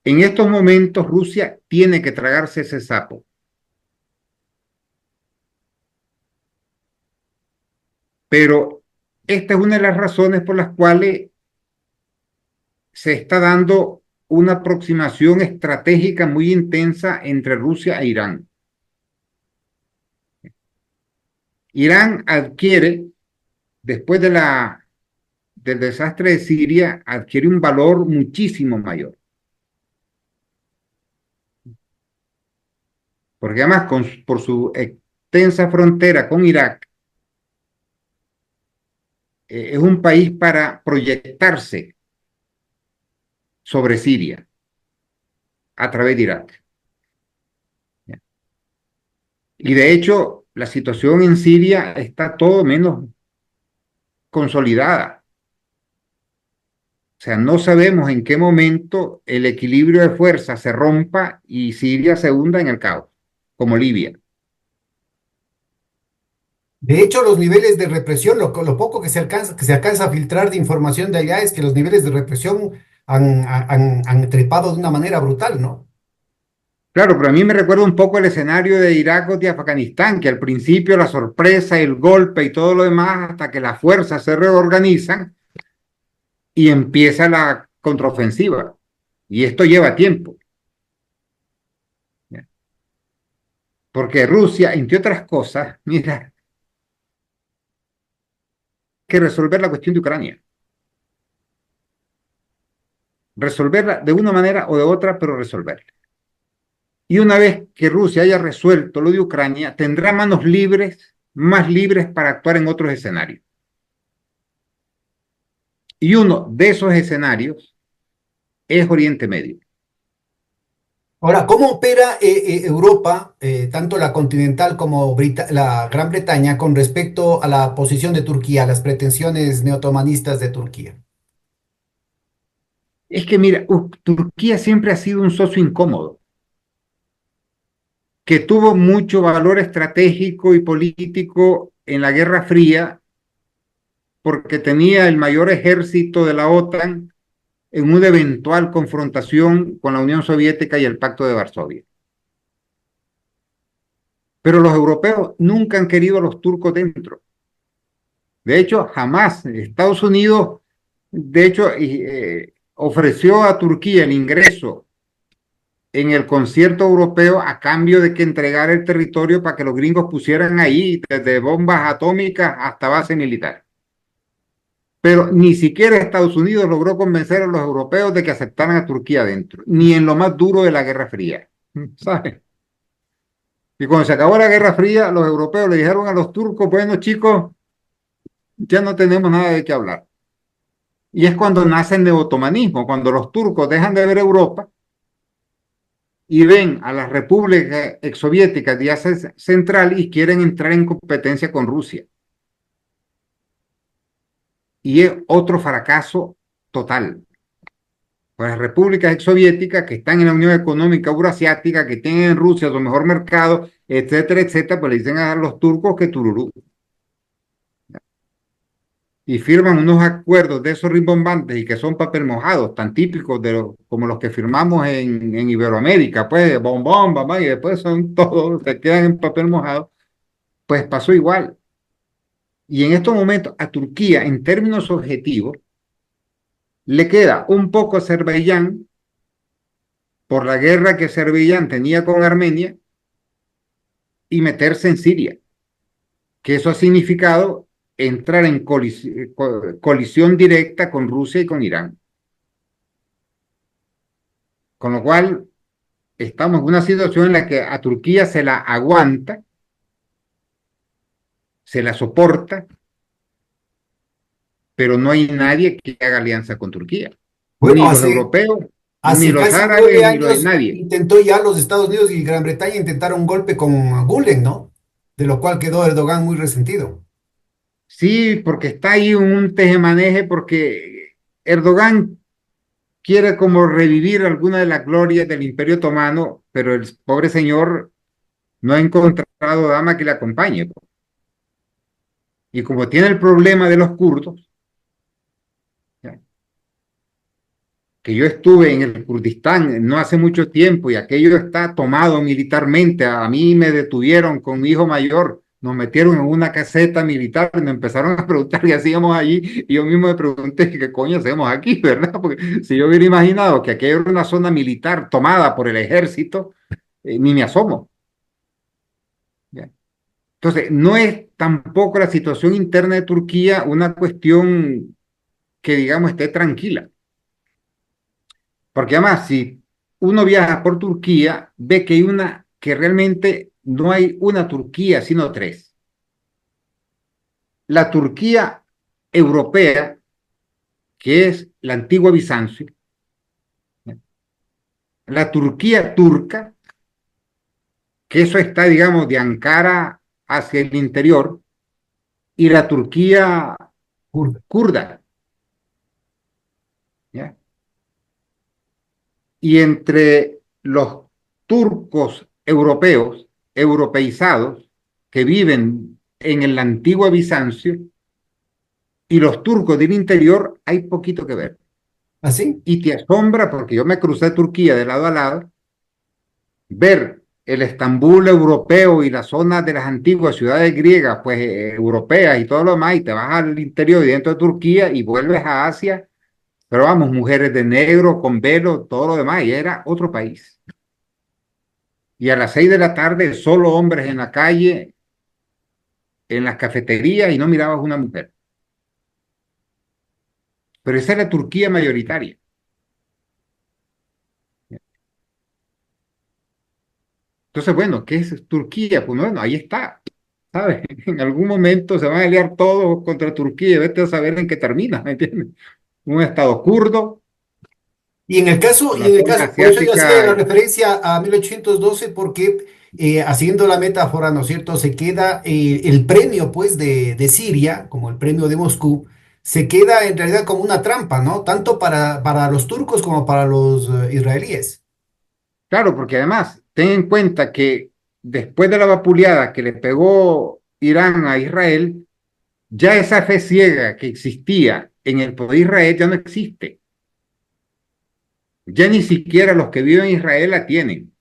En estos momentos Rusia tiene que tragarse ese sapo, pero esta es una de las razones por las cuales se está dando una aproximación estratégica muy intensa entre Rusia e Irán. Irán adquiere, después del desastre de Siria, adquiere un valor muchísimo mayor. Porque además, por su extensa frontera con Irak, es un país para proyectarse sobre Siria a través de Irak. Y de hecho, la situación en Siria está todo menos consolidada. O sea, no sabemos en qué momento el equilibrio de fuerzas se rompa y Siria se hunda en el caos, como Libia. De hecho, los niveles de represión, lo poco que se alcanza a filtrar de información de allá es que los niveles de represión han trepado de una manera brutal, ¿no? Claro, pero a mí me recuerda un poco el escenario de Irak o de Afganistán, que al principio la sorpresa, el golpe y todo lo demás, hasta que las fuerzas se reorganizan y empieza la contraofensiva. Y esto lleva tiempo. ¿Ya? Porque Rusia, entre otras cosas, mira, que resolver la cuestión de Ucrania. Resolverla de una manera o de otra, pero resolverla. Y una vez que Rusia haya resuelto lo de Ucrania, tendrá manos libres, más libres para actuar en otros escenarios. Y uno de esos escenarios es Oriente Medio. Ahora, ¿cómo opera Europa, tanto la continental como la Gran Bretaña, con respecto a la posición de Turquía, a las pretensiones neotomanistas de Turquía? Es que mira, Turquía siempre ha sido un socio incómodo, que tuvo mucho valor estratégico y político en la Guerra Fría, porque tenía el mayor ejército de la OTAN en una eventual confrontación con la Unión Soviética y el Pacto de Varsovia. Pero los europeos nunca han querido a los turcos dentro. De hecho, jamás Estados Unidos, de hecho, ofreció a Turquía el ingreso en el concierto europeo a cambio de que entregara el territorio para que los gringos pusieran ahí desde bombas atómicas hasta base militar. Pero ni siquiera Estados Unidos logró convencer a los europeos de que aceptaran a Turquía dentro, ni en lo más duro de la Guerra Fría. ¿Sabes? Y cuando se acabó la Guerra Fría, los europeos le dijeron a los turcos, bueno chicos, ya no tenemos nada de qué hablar. Y es cuando nace el neotomanismo, cuando los turcos dejan de ver Europa y ven a las repúblicas exsoviéticas de Asia Central y quieren entrar en competencia con Rusia. Y es otro fracaso total. Pues las repúblicas exsoviéticas que están en la Unión Económica Euroasiática, que tienen en Rusia su mejor mercado, etcétera, etcétera, pues le dicen a los turcos que tururú. Y firman unos acuerdos de esos rimbombantes y que son papel mojado, tan típicos como los que firmamos en Iberoamérica, pues bombón, mamá, y después son todos, se quedan en papel mojado, pues pasó igual. Y en estos momentos a Turquía, en términos objetivos, le queda un poco a Azerbaiyán por la guerra que Azerbaiyán tenía con Armenia y meterse en Siria, que eso ha significado entrar en colisión directa con Rusia y con Irán. Con lo cual, estamos en una situación en la que a Turquía se la aguanta, se la soporta, pero no hay nadie que haga alianza con Turquía. Bueno, Ni los europeos, ni hace los casi árabes, nueve ni los de años nadie. intentó ya los Estados Unidos y Gran Bretaña intentar un golpe con Gulen, ¿no? De lo cual quedó Erdogan muy resentido. Sí, porque está ahí un tejemaneje, porque Erdogan quiere como revivir alguna de las glorias del Imperio Otomano, pero el pobre señor no ha encontrado dama que le acompañe. Y como tiene el problema de los kurdos, ¿ya? Que yo estuve en el Kurdistán no hace mucho tiempo y aquello está tomado militarmente. A mí me detuvieron con mi hijo mayor, nos metieron en una caseta militar, nos empezaron a preguntar qué hacíamos allí y yo mismo me pregunté qué coño hacemos aquí, ¿verdad? Porque si yo hubiera imaginado que aquello era una zona militar tomada por el ejército, ni me asomo. ¿Ya? Entonces, no es tampoco la situación interna de Turquía una cuestión que, digamos, esté tranquila. Porque además, si uno viaja por Turquía, ve que hay que realmente no hay una Turquía, sino tres. La Turquía europea, que es la antigua Bizancio, la Turquía turca, que eso está, digamos, de Ankara hacia el interior, y la Turquía Kurda. kurda, ¿ya? Y entre los turcos europeos, europeizados, que viven en el antiguo Bizancio, y los turcos del interior, hay poquito que ver. ¿Así? Y te asombra, porque yo me crucé Turquía de lado a lado, ver el Estambul europeo y la zona de las antiguas ciudades griegas, pues europeas y todo lo demás, y te vas al interior y dentro de Turquía y vuelves a Asia, pero vamos, mujeres de negro, con velo, todo lo demás, y era otro país. Y a las 6 de la tarde, solo hombres en la calle, en las cafeterías, y no mirabas una mujer. Pero esa es la Turquía mayoritaria. Entonces, bueno, ¿qué es Turquía? Pues bueno, ahí está, ¿sabes? En algún momento se van a aliar todos contra Turquía y vete a saber en qué termina, ¿me entiendes? Un estado kurdo, Y la en el zona caso, por eso yo hacía la asiática. referencia a 1812, porque haciendo la metáfora, ¿no es cierto? Se queda el premio, pues, de Siria, como el premio de Moscú, se queda en realidad como una trampa, ¿no? Tanto para los turcos como para los israelíes. Claro, porque además, ten en cuenta que después de la vapuleada que le pegó Irán a Israel, ya esa fe ciega que existía en el poder de Israel ya no existe. Ya ni siquiera los que viven en Israel la tienen.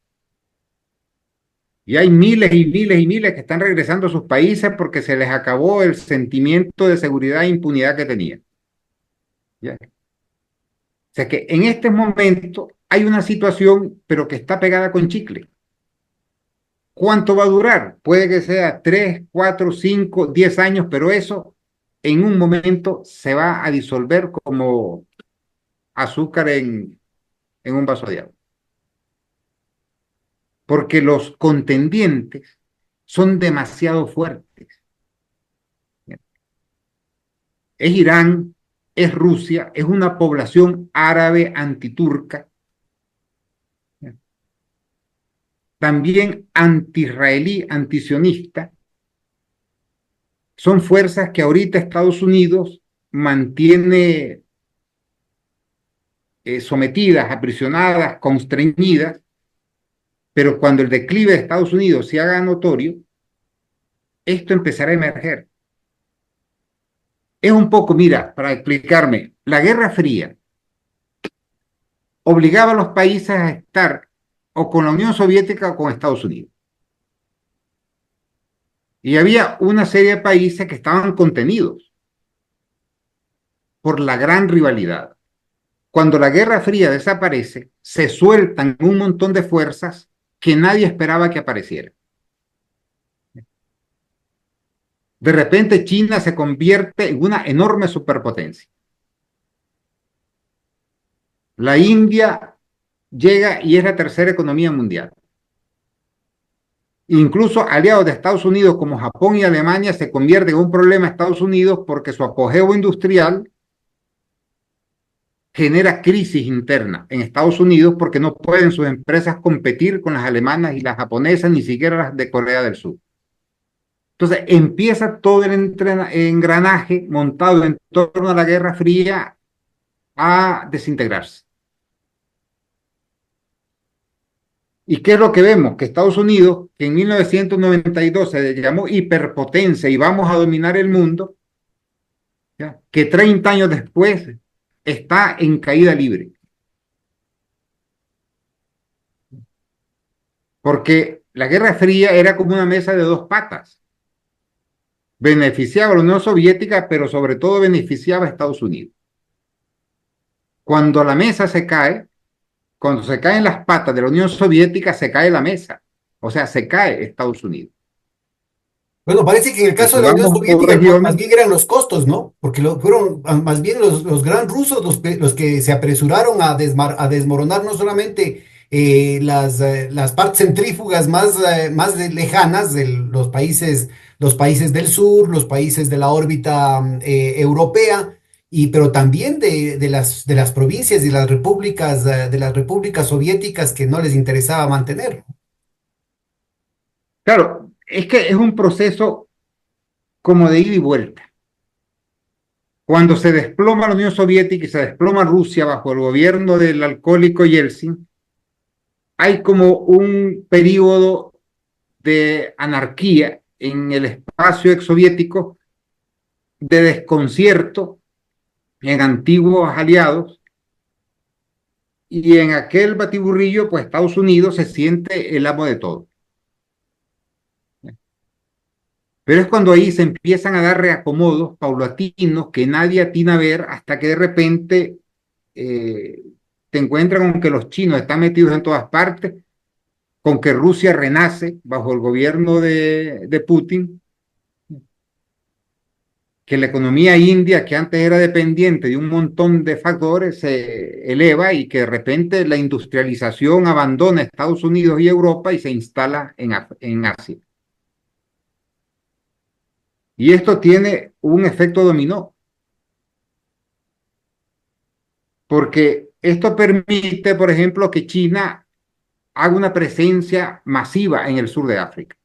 Y hay miles y miles y miles que están regresando a sus países porque se les acabó el sentimiento de seguridad e impunidad que tenían. ¿Ya? O sea que en este momento hay una situación, pero que está pegada con chicle. ¿Cuánto va a durar? Puede que sea 3, 4, 5, 10 años, pero eso en un momento se va a disolver como azúcar en un vaso de agua. Porque los contendientes son demasiado fuertes. Es Irán, es Rusia, es una población árabe antiturca, también anti-israelí, antisionista, son fuerzas que ahorita Estados Unidos mantiene sometidas, aprisionadas, constreñidas, pero cuando el declive de Estados Unidos se haga notorio, esto empezará a emerger. Es un poco, mira, para explicarme, la Guerra Fría obligaba a los países a estar o con la Unión Soviética o con Estados Unidos. Y había una serie de países que estaban contenidos por la gran rivalidad. Cuando la Guerra Fría desaparece, se sueltan un montón de fuerzas que nadie esperaba que aparecieran. De repente China se convierte en una enorme superpotencia. La India llega y es la tercera economía mundial. Incluso aliados de Estados Unidos como Japón y Alemania se convierten en un problema a Estados Unidos porque su apogeo industrial genera crisis interna en Estados Unidos porque no pueden sus empresas competir con las alemanas y las japonesas, ni siquiera las de Corea del Sur. Entonces empieza todo el engranaje montado en torno a la Guerra Fría a desintegrarse. ¿Y qué es lo que vemos? Que Estados Unidos, que en 1992 se llamó hiperpotencia y vamos a dominar el mundo, ¿ya? Que 30 años después está en caída libre. Porque la Guerra Fría era como una mesa de dos patas. Beneficiaba a la Unión Soviética, pero sobre todo beneficiaba a Estados Unidos. Cuando la mesa se cae, cuando se caen las patas de la Unión Soviética, se cae la mesa. O sea, se cae Estados Unidos. Bueno, parece que en el Y caso si de la Unión vamos por Soviética, más regiones, bien eran los costos, ¿no? Porque fueron más bien los gran rusos los que se apresuraron a desmoronar no solamente las partes centrífugas más lejanas de los países del sur, los países de la órbita europea, pero también de las provincias y de las repúblicas soviéticas que no les interesaba mantener. claro, es que es un proceso como de ida y vuelta. Cuando se desploma la Unión Soviética y se desploma Rusia bajo el gobierno del alcohólico Yeltsin, hay como un periodo de anarquía en el espacio exsoviético, de desconcierto en antiguos aliados, y en aquel batiburrillo, pues Estados Unidos se siente el amo de todo. Pero es cuando ahí se empiezan a dar reacomodos paulatinos que nadie atina a ver hasta que de repente eh, te encuentran con que los chinos están metidos en todas partes, con que Rusia renace bajo el gobierno de Putin, que la economía india, que antes era dependiente de un montón de factores, se eleva y que de repente la industrialización abandona Estados Unidos y Europa y se instala en Asia. Y esto tiene un efecto dominó, porque esto permite, por ejemplo, que China haga una presencia masiva en el sur de África,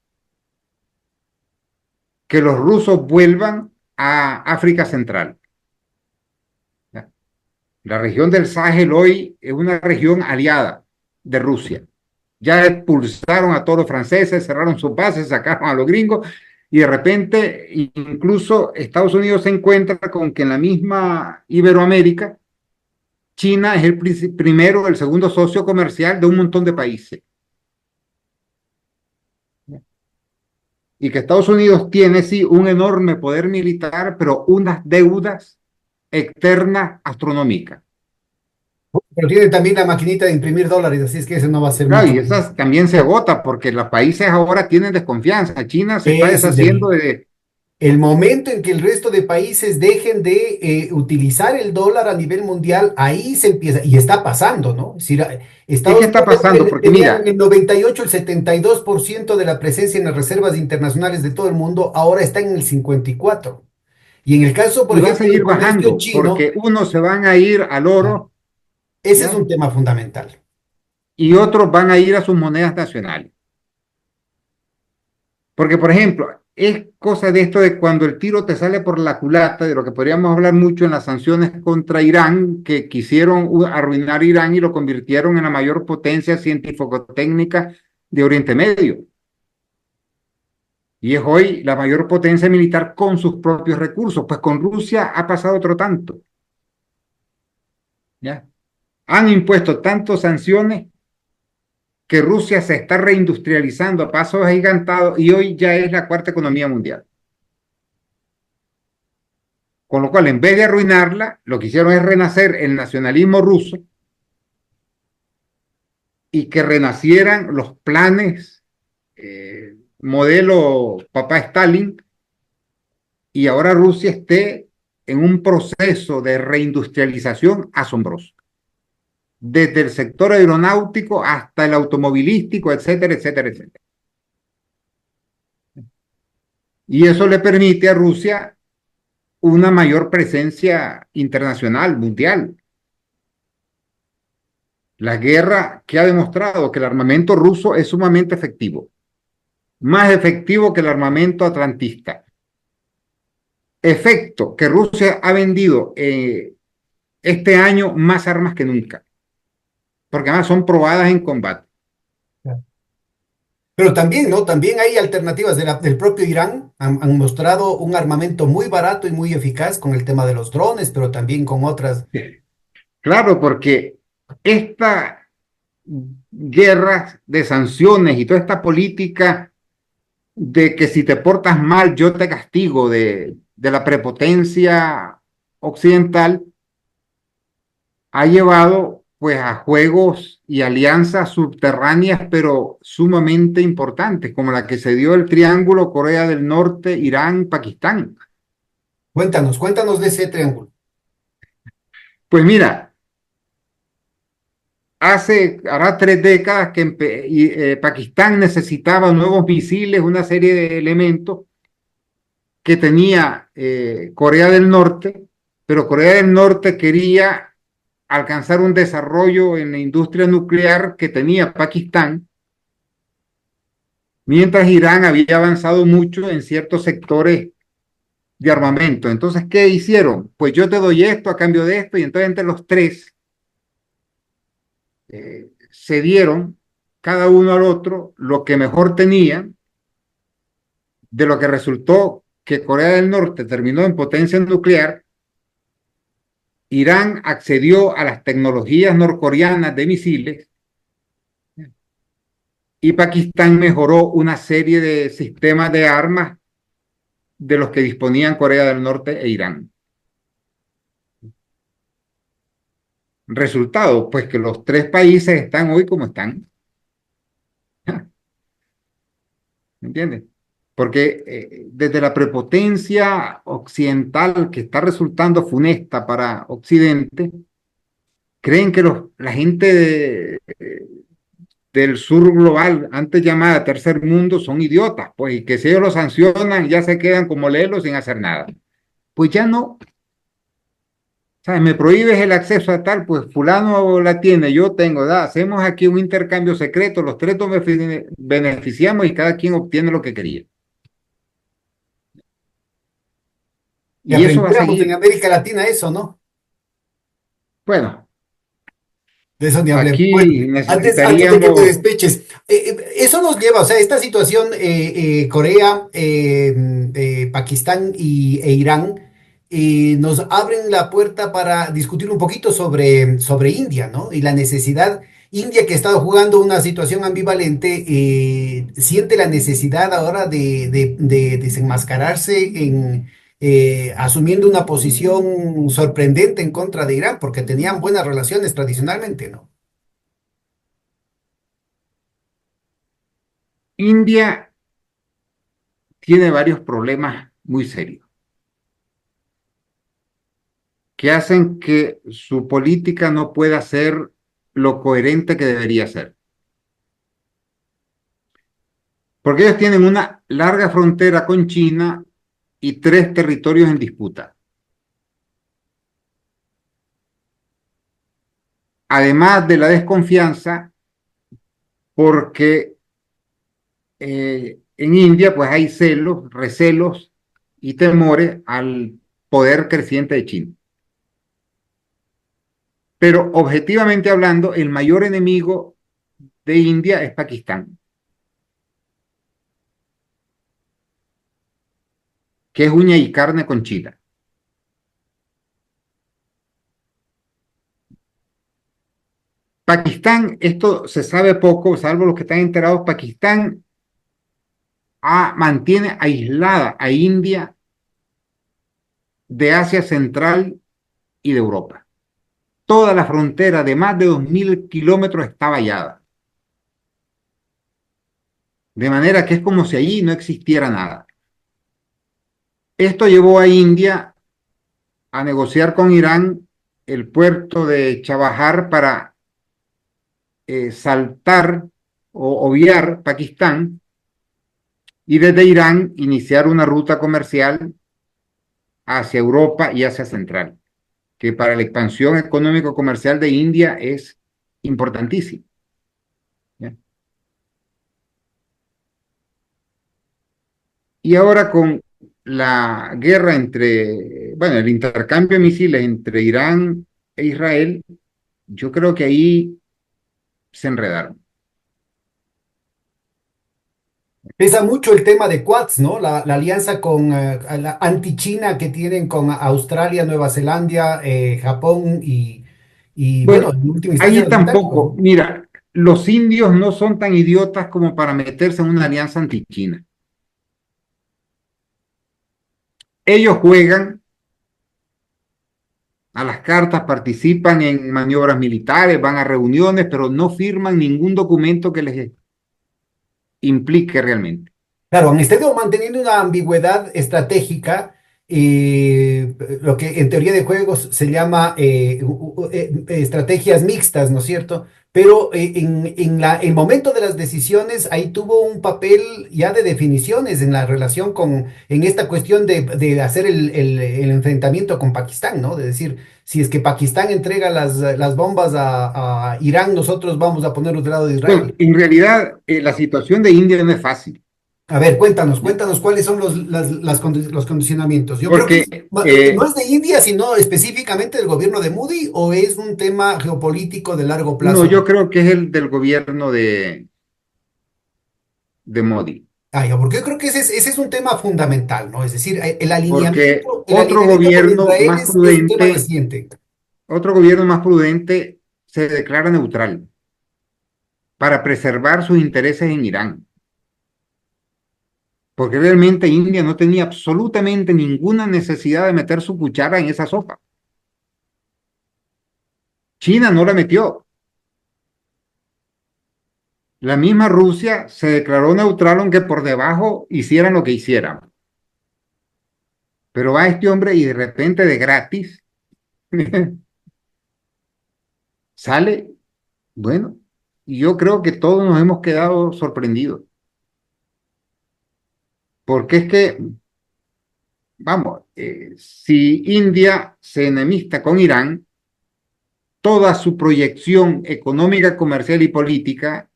que los rusos vuelvan a África Central. La región del Sahel hoy es una región aliada de Rusia. Ya expulsaron a todos los franceses, cerraron sus bases, sacaron a los gringos y de repente incluso Estados Unidos se encuentra con que en la misma Iberoamérica China es el primero, el segundo socio comercial de un montón de países. Y que Estados Unidos tiene, sí, un enorme poder militar, pero unas deudas externas astronómicas. Pero tiene también la maquinita de imprimir dólares, así es que eso no va a ser Claro, mucho. y esas también se agota porque los países ahora tienen desconfianza. China se está Ese es deshaciendo de... el momento en que el resto de países dejen de utilizar el dólar a nivel mundial, ahí se empieza, y está pasando, ¿no? Es decir, ¿Y qué Estados está Unidos pasando? Porque tenía en mira, el 98 el 72% de la presencia en las reservas internacionales de todo el mundo, ahora está en el 54%. Y en el caso, por y va a ejemplo, del seguir comercio bajando chino, porque unos se van a ir al ah, oro, ese es ¿ya? un tema fundamental. Y otros van a ir a sus monedas nacionales. Porque, por ejemplo, es cosa de esto de cuando el tiro te sale por la culata, de lo que podríamos hablar mucho en las sanciones contra Irán, que quisieron arruinar Irán y lo convirtieron en la mayor potencia científico-técnica de Oriente Medio. Y es hoy la mayor potencia militar con sus propios recursos. Pues con Rusia ha pasado otro tanto. ¿Ya? Han impuesto tantas sanciones que Rusia se está reindustrializando a pasos agigantados y hoy ya es la cuarta economía mundial. Con lo cual, en vez de arruinarla, lo que hicieron es renacer el nacionalismo ruso y que renacieran los planes modelo papá Stalin, y ahora Rusia esté en un proceso de reindustrialización asombroso, desde el sector aeronáutico hasta el automovilístico, etcétera, etcétera, etcétera. Y eso le permite a Rusia una mayor presencia internacional, mundial. La guerra que ha demostrado que el armamento ruso es sumamente efectivo, más efectivo que el armamento atlantista. Efecto, que Rusia ha vendido este año más armas que nunca, porque además son probadas en combate. Pero también, ¿no? También hay alternativas del propio Irán. Han mostrado un armamento muy barato y muy eficaz con el tema de los drones, pero también con otras. Claro, porque esta guerra de sanciones y toda esta política de que si te portas mal yo te castigo de la prepotencia occidental ha llevado pues a juegos y alianzas subterráneas pero sumamente importantes, como la que se dio el triángulo Corea del Norte, Irán, Pakistán. Cuéntanos, cuéntanos de ese triángulo. Pues mira, hará 3 décadas que Pakistán necesitaba nuevos misiles, una serie de elementos que tenía Corea del Norte, pero Corea del Norte quería alcanzar un desarrollo en la industria nuclear que tenía Pakistán, mientras Irán había avanzado mucho en ciertos sectores de armamento. Entonces, ¿qué hicieron? Pues yo te doy esto a cambio de esto, y entonces entre los tres se dieron cada uno al otro lo que mejor tenían, de lo que resultó que Corea del Norte terminó en potencia nuclear. Irán accedió a las tecnologías norcoreanas de misiles y Pakistán mejoró una serie de sistemas de armas de los que disponían Corea del Norte e Irán. Resultado, pues que los 3 países están hoy como están. ¿Me entiendes? Porque desde la prepotencia occidental que está resultando funesta para Occidente, creen que la gente del sur global, antes llamada tercer mundo, son idiotas, pues, y que si ellos los sancionan ya se quedan como lelos sin hacer nada. Pues ya no, ¿sabes? Me prohíbes el acceso a tal, pues fulano la tiene, yo tengo, hacemos aquí un intercambio secreto, los tres nos beneficiamos y cada quien obtiene lo que quería. Y Y eso va a aprendiéramos en seguir. América Latina eso, ¿no? Bueno, De eso ni hablemos. Bueno, aquí antes de que te necesitaríamos, despeches, eso nos lleva, o sea, esta situación, Corea, Pakistán e Irán, nos abren la puerta para discutir un poquito sobre India, ¿no? Y la necesidad, India que ha estado jugando una situación ambivalente, siente la necesidad ahora de desenmascararse asumiendo una posición sorprendente en contra de Irán, porque tenían buenas relaciones tradicionalmente, ¿no? India tiene varios problemas muy serios que hacen que su política no pueda ser lo coherente que debería ser. Porque ellos tienen una larga frontera con China y 3 territorios en disputa. Además de la desconfianza, porque en India pues hay celos, recelos y temores al poder creciente de China. Pero objetivamente hablando, el mayor enemigo de India es Pakistán, que es uña y carne con China. Pakistán, esto se sabe poco, salvo los que están enterados, Pakistán mantiene aislada a India de Asia Central y de Europa. Toda la frontera de más de 2000 kilómetros está vallada. De manera que es como si allí no existiera nada. Esto llevó a India a negociar con Irán el puerto de Chabahar para saltar o obviar Pakistán y desde Irán iniciar una ruta comercial hacia Europa y Asia Central, que para la expansión económico-comercial de India es importantísimo. ¿Ya? Y ahora con la guerra entre, bueno, el intercambio de misiles entre Irán e Israel, yo creo que ahí se enredaron. Pesa mucho el tema de Quads, ¿no? La alianza con la anti-China que tienen con Australia, Nueva Zelanda, Japón y, bueno, Bueno, en última instancia ahí los británicos, tampoco, ¿no? mira, los indios no son tan idiotas como para meterse en una alianza anti-China. Ellos juegan a las cartas, participan en maniobras militares, van a reuniones, pero no firman ningún documento que les implique realmente. Claro, han estado manteniendo una ambigüedad estratégica, lo que en teoría de juegos se llama estrategias mixtas, ¿no es cierto? Pero el momento de las decisiones, ahí tuvo un papel ya de definiciones en la relación en esta cuestión de hacer el enfrentamiento con Pakistán, ¿no? De decir, si es que Pakistán entrega las bombas a Irán, nosotros vamos a ponernos del lado de Bueno, Israel. en realidad la situación de India no es fácil, A ver, cuéntanos, ¿ya? cuéntanos cuáles son los condicionamientos. Yo creo que Porque no es de India, sino específicamente del gobierno de Modi, o es un tema geopolítico de largo no, plazo. yo creo que es el del gobierno de Modi, Porque yo creo que ese es un tema fundamental, ¿no? Es decir, porque el alineamiento con Israel es un tema reciente. otro gobierno más prudente se declara neutral para preservar sus intereses en Irán, porque realmente India no tenía absolutamente ninguna necesidad de meter su cuchara en esa sopa. China no la metió. La misma Rusia se declaró neutral aunque por debajo hicieran lo que hicieran. Pero va este hombre y de repente de gratis sale, bueno, y yo creo que todos nos hemos quedado sorprendidos, porque es que, vamos, si India se enemista con Irán, toda su proyección económica, comercial y política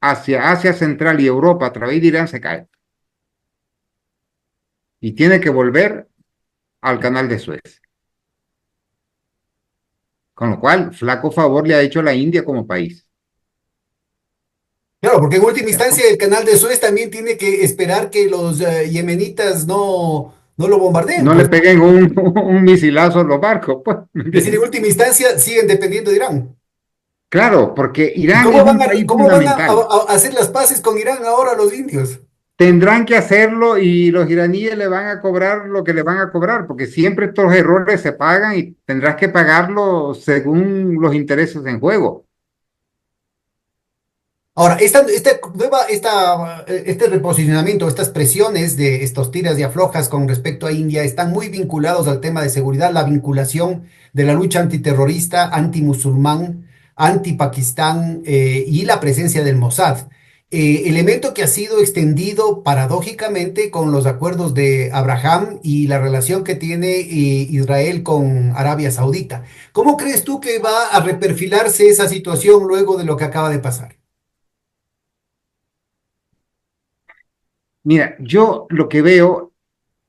hacia Asia Central y Europa a través de Irán se cae y tiene que volver al canal de Suez. Con lo cual, flaco favor le ha hecho la India como país. Claro, porque en última ¿Ya? instancia el canal de Suez también tiene que esperar que los yemenitas no lo bombardeen, No le pues. peguen un misilazo a los barcos, pues. ¿Me Es decir, en entiendes? última instancia siguen dependiendo de Irán. Claro, porque ¿Y Irán es un país cómo van fundamental. a hacer las paces con Irán ahora los indios? Tendrán que hacerlo y los iraníes le van a cobrar lo que le van a cobrar, porque siempre estos errores se pagan y tendrás que pagarlo según los intereses en juego. Ahora, este reposicionamiento, estas presiones de estos tiras y aflojas con respecto a India están muy vinculados al tema de seguridad, la vinculación de la lucha antiterrorista, antimusulmán, anti-Pakistán y la presencia del Mossad. Elemento que ha sido extendido paradójicamente con los acuerdos de Abraham y la relación que tiene Israel con Arabia Saudita. ¿Cómo crees tú que va a reperfilarse esa situación luego de lo que acaba de pasar? Mira, yo lo que veo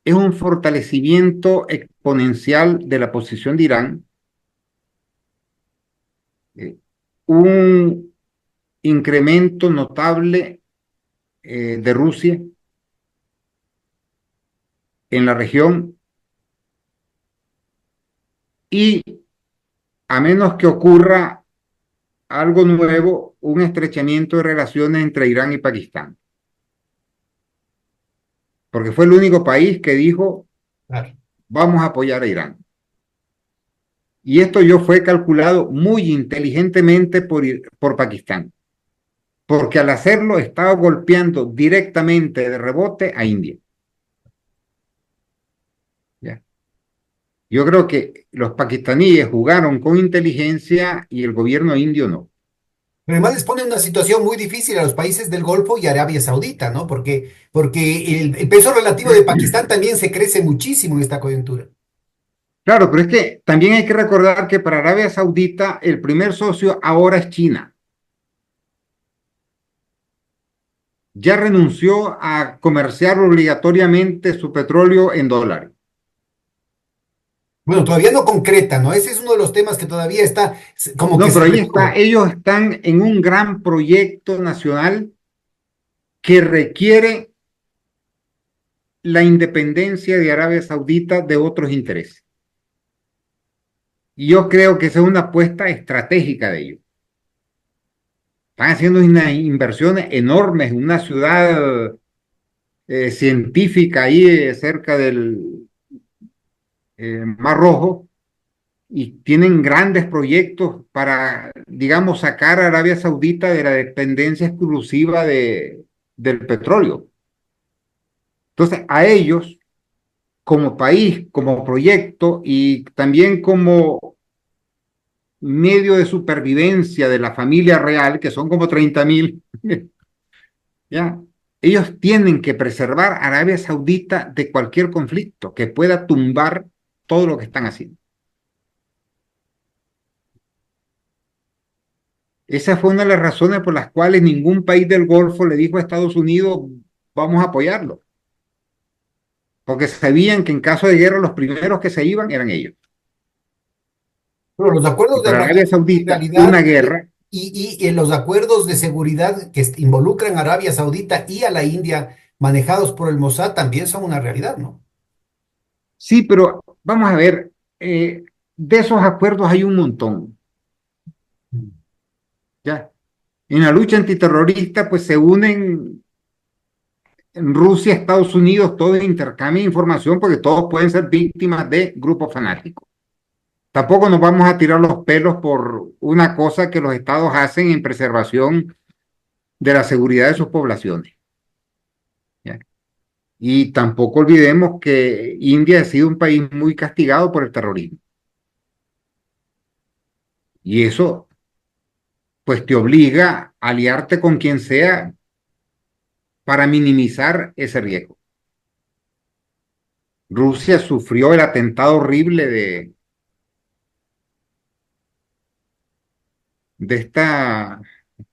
es un fortalecimiento exponencial de la posición de Irán, eh, un incremento notable de Rusia en la región y a menos que ocurra algo nuevo, un estrechamiento de relaciones entre Irán y Pakistán, porque fue el único país que dijo Claro. vamos a apoyar a Irán. Y esto yo fue calculado muy inteligentemente por Pakistán, porque al hacerlo estaba golpeando directamente de rebote a India. ¿Ya? Yo creo que los pakistaníes jugaron con inteligencia y el gobierno indio no. Pero además les pone una situación muy difícil a los países del Golfo y Arabia Saudita, ¿no? Porque el peso relativo de Pakistán también se crece muchísimo en esta coyuntura. Claro, pero es que también hay que recordar que para Arabia Saudita el primer socio ahora es China. Ya renunció a comerciar obligatoriamente su petróleo en dólares. Bueno, todavía no concreta, ¿no? Ese es uno de los temas que todavía está como que No, se pero ahí está. retuvo. Ellos están en un gran proyecto nacional que requiere la independencia de Arabia Saudita de otros intereses. Y yo creo que esa es una apuesta estratégica de ellos. Están haciendo unas inversiones enormes en una ciudad científica ahí cerca del Mar Rojo y tienen grandes proyectos para, digamos, sacar a Arabia Saudita de la dependencia exclusiva del petróleo. Entonces, a ellos, como país, como proyecto y también como medio de supervivencia de la familia real, que son como 30.000, ¿ya? Ellos tienen que preservar a Arabia Saudita de cualquier conflicto que pueda tumbar todo lo que están haciendo. Esa fue una de las razones por las cuales ningún país del Golfo le dijo a Estados Unidos, vamos a apoyarlo, porque sabían que en caso de guerra los primeros que se iban eran ellos. Pero los Y acuerdos de para Arabia Abraham, en Saudita, realidad, una guerra, en los acuerdos de seguridad que involucran a Arabia Saudita y a la India, manejados por el Mossad, también son una realidad, ¿no? sí, pero vamos a ver, de esos acuerdos hay un montón, Mm. ¿ya? En la lucha antiterrorista, pues se unen en Rusia, Estados Unidos, todo intercambia información porque todos pueden ser víctimas de grupos fanáticos. Tampoco nos vamos a tirar los pelos por una cosa que los estados hacen en preservación de la seguridad de sus poblaciones. ¿Ya? Y tampoco olvidemos que India ha sido un país muy castigado por el terrorismo. Y eso, pues, te obliga a aliarte con quien sea para minimizar ese riesgo. Rusia sufrió el atentado horrible de esta,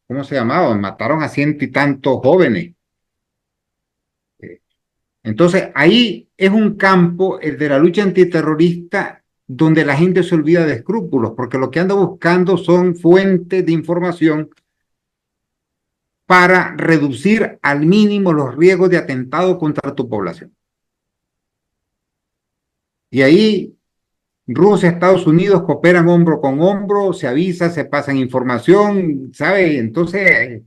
¿cómo se llamaba? Mataron a ciento y tantos jóvenes. Entonces, ahí es un campo, el de la lucha antiterrorista, donde la gente se olvida de escrúpulos, porque lo que anda buscando son fuentes de información para reducir al mínimo los riesgos de atentado contra tu población. Y ahí Rusia, Estados Unidos cooperan hombro con hombro, se avisa, se pasan información, ¿sabe? Entonces,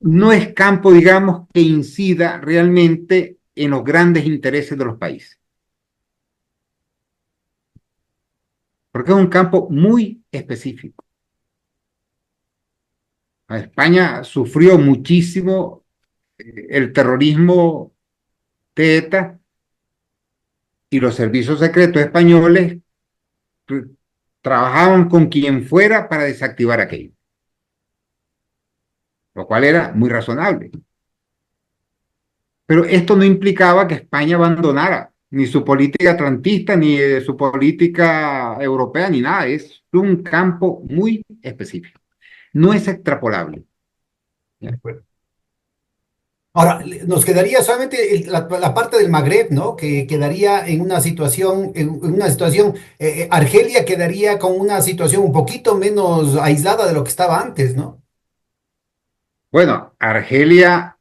no es campo, digamos, que incida realmente en los grandes intereses de los países, porque es un campo muy específico. España sufrió muchísimo el terrorismo de ETA y los servicios secretos españoles trabajaban con quien fuera para desactivar aquello, lo cual era muy razonable. Pero esto no implicaba que España abandonara ni su política atlantista, ni su política europea, ni nada. Es un campo muy específico. No es extrapolable. De ¿Ya? acuerdo. Ahora, nos quedaría solamente la parte del Magreb, ¿no? Que quedaría en una situación, Argelia quedaría con una situación un poquito menos aislada de lo que estaba antes, ¿no? Bueno, Argelia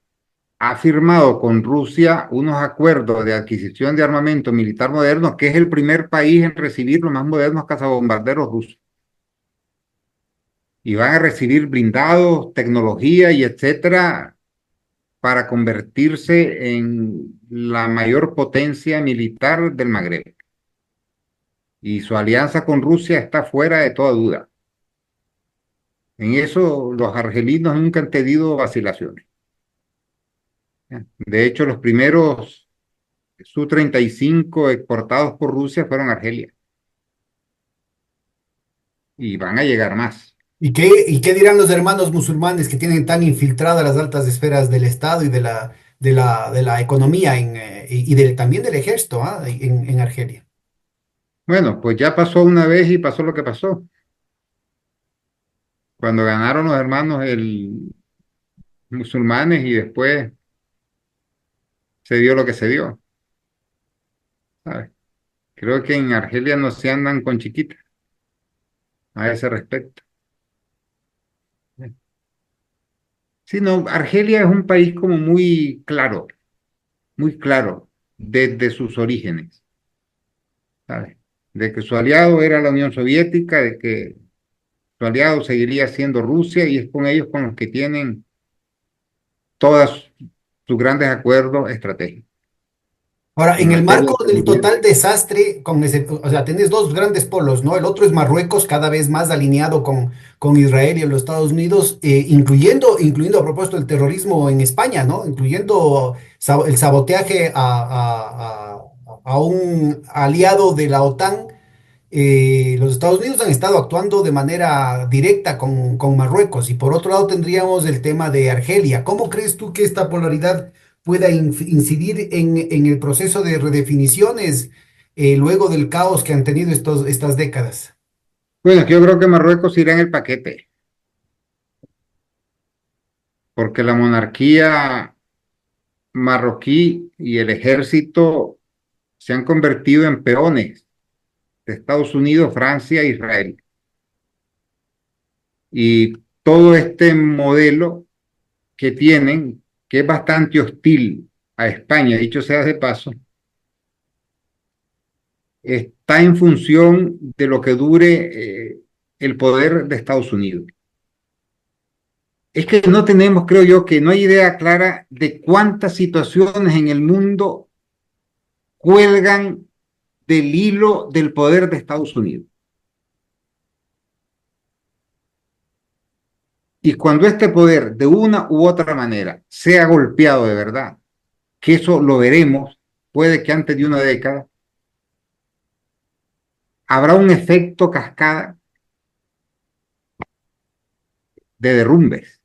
ha firmado con Rusia unos acuerdos de adquisición de armamento militar moderno, que es el primer país en recibir los más modernos cazabombarderos rusos. Y van a recibir blindados, tecnología y etcétera para convertirse en la mayor potencia militar del Magreb. Y su alianza con Rusia está fuera de toda duda. En eso los argelinos nunca han tenido vacilaciones. De hecho, los primeros Su-35 exportados por Rusia fueron a Argelia y van a llegar más. Y qué dirán los hermanos musulmanes que tienen tan infiltradas las altas esferas del Estado y de la economía también del ejército, ¿ah? En Argelia? Bueno, pues ya pasó una vez y pasó lo que pasó. Cuando ganaron los hermanos musulmanes y después se dio lo que se dio, ¿sabes? Creo que en Argelia no se andan con chiquitas a ese respecto. Sí, no, Argelia es un país como muy claro desde sus orígenes, ¿sabes? De que su aliado era la Unión Soviética, de que su aliado seguiría siendo Rusia y es con ellos con los que tienen todos sus grandes acuerdos estratégicos Ahora, en en el materia de marco del seguridad. total desastre, o sea, tenés dos grandes polos, ¿no? El otro es Marruecos, cada vez más alineado con Israel y los Estados Unidos, incluyendo a propósito el terrorismo en España, ¿no? Incluyendo el saboteaje a un aliado de la OTAN. Los Estados Unidos han estado actuando de manera directa con Marruecos y por otro lado tendríamos el tema de Argelia. ¿Cómo crees tú que esta polaridad pueda incidir en el proceso de redefiniciones luego del caos que han tenido estas décadas? Bueno, yo creo que Marruecos irá en el paquete, porque la monarquía marroquí y el ejército se han convertido en peones de Estados Unidos, Francia e Israel. Y todo este modelo que tienen, que es bastante hostil a España, dicho sea de paso, está en función de lo que dure el poder de Estados Unidos. Es que no tenemos, creo yo, que no hay idea clara de cuántas situaciones en el mundo cuelgan del hilo del poder de Estados Unidos. Y cuando este poder, de una u otra manera, sea golpeado de verdad, que eso lo veremos, puede que antes de una década, habrá un efecto cascada de derrumbes.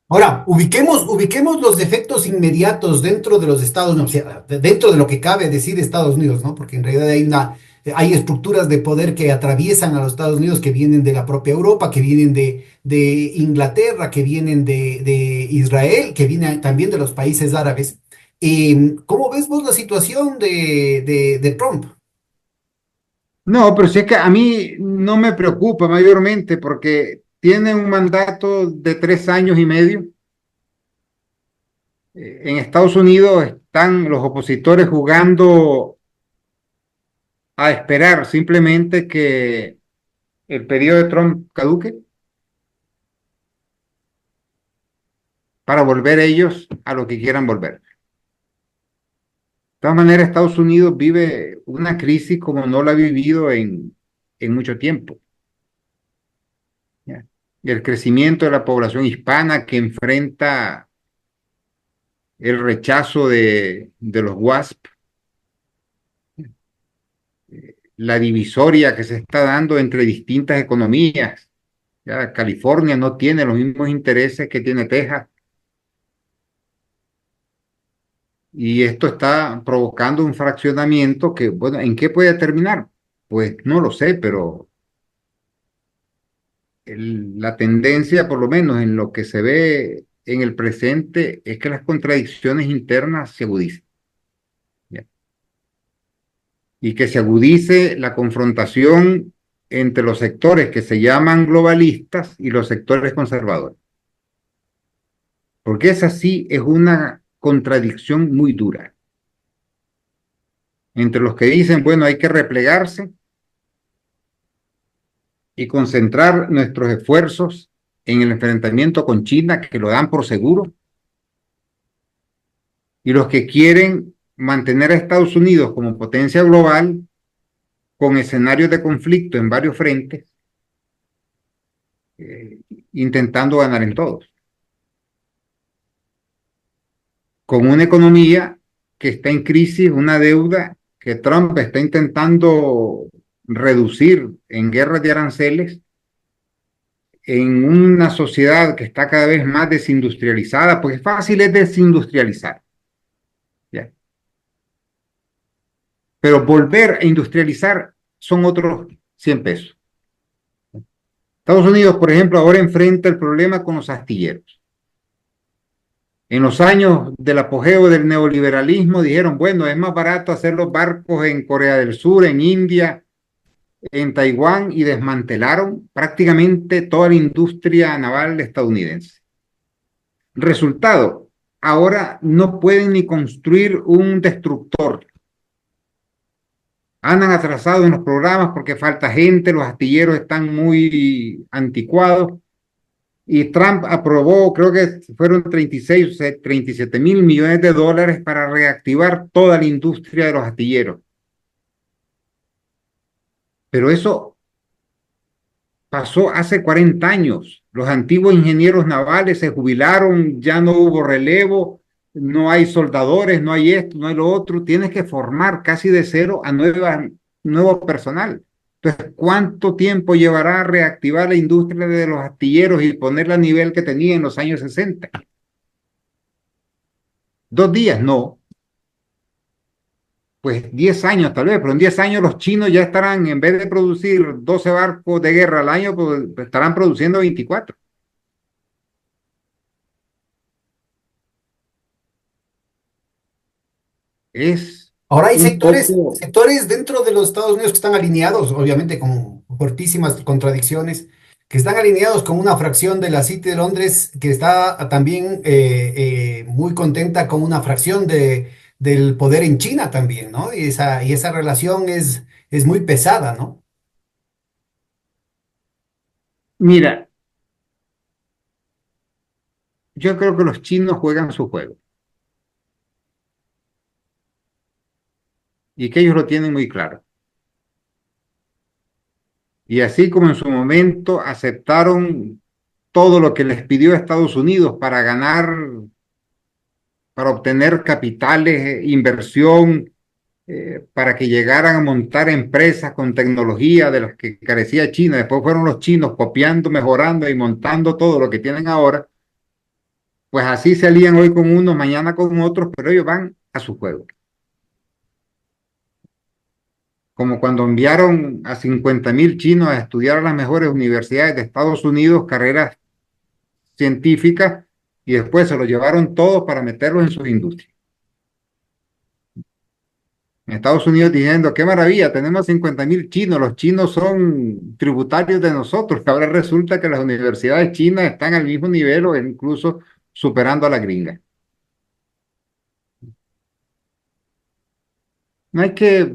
Ahora, ubiquemos los efectos inmediatos dentro de los Estados Unidos, o sea, dentro de lo que cabe decir Estados Unidos, ¿no? Porque en realidad hay estructuras de poder que atraviesan a los Estados Unidos que vienen de la propia Europa, que vienen de Inglaterra, que vienen de Israel, que vienen también de los países árabes. ¿Cómo ves vos la situación de Trump? No, pero sí es que a mí no me preocupa mayormente porque tiene un mandato de 3 años y medio. En Estados Unidos están los opositores jugando a esperar simplemente que el periodo de Trump caduque para volver ellos a lo que quieran volver. De todas maneras, Estados Unidos vive una crisis como no la ha vivido en mucho tiempo. ¿Ya? Y el crecimiento de la población hispana que enfrenta el rechazo de los WASP, la divisoria que se está dando entre distintas economías. Ya California no tiene los mismos intereses que tiene Texas y esto está provocando un fraccionamiento que, bueno, ¿en qué puede terminar? Pues no lo sé, pero la tendencia, por lo menos en lo que se ve en el presente es que las contradicciones internas se agudicen, ¿ya? Y que se agudice la confrontación entre los sectores que se llaman globalistas y los sectores conservadores. Porque esa sí es una contradicción muy dura. Entre los que dicen, bueno, hay que replegarse y concentrar nuestros esfuerzos en el enfrentamiento con China, que lo dan por seguro, y los que quieren mantener a Estados Unidos como potencia global con escenarios de conflicto en varios frentes, eh, intentando ganar en todos, con una economía que está en crisis, una deuda que Trump está intentando reducir en guerras de aranceles, en una sociedad que está cada vez más desindustrializada, porque fácil es desindustrializar, ¿ya? Pero volver a industrializar son otros 100 pesos. Estados Unidos, por ejemplo, ahora enfrenta el problema con los astilleros. En los años del apogeo del neoliberalismo dijeron, bueno, es más barato hacer los barcos en Corea del Sur, en India, en Taiwán, y desmantelaron prácticamente toda la industria naval estadounidense. Resultado, ahora no pueden ni construir un destructor. Andan atrasados en los programas porque falta gente, los astilleros están muy anticuados. Y Trump aprobó, creo que fueron 36 o 37.000 millones de dólares para reactivar toda la industria de los astilleros. Pero eso pasó hace 40 años. Los antiguos ingenieros navales se jubilaron, ya no hubo relevo, no hay soldadores, no hay esto, no hay lo otro. Tienes que formar casi de cero a nuevo personal. Entonces, ¿cuánto tiempo llevará a reactivar la industria de los astilleros y ponerla a nivel que tenía en los años 60? 2 días, no. Pues 10 años tal vez, pero en 10 años los chinos ya estarán, en vez de producir 12 barcos de guerra al año, pues estarán produciendo 24. Es Ahora hay un poco. sectores dentro de los Estados Unidos que están alineados, obviamente con fortísimas contradicciones, que están alineados con una fracción de la City de Londres que está también muy contenta con una fracción del poder en China también, ¿no? Y esa relación es muy pesada, ¿no? Mira, yo creo que los chinos juegan su juego y que ellos lo tienen muy claro. Y así como en su momento aceptaron todo lo que les pidió Estados Unidos para ganar, para obtener capitales, inversión, para que llegaran a montar empresas con tecnología de las que carecía China. Después fueron los chinos copiando, mejorando y montando todo lo que tienen ahora. Pues así se alían hoy con unos, mañana con otros, pero ellos van a su juego. Como cuando enviaron a 50.000 chinos a estudiar a las mejores universidades de Estados Unidos, carreras científicas, y después se los llevaron todos para meterlos en sus industrias. En Estados Unidos diciendo, qué maravilla, tenemos 50.000 chinos, los chinos son tributarios de nosotros, que ahora resulta que las universidades chinas están al mismo nivel o incluso superando a la gringa. No hay que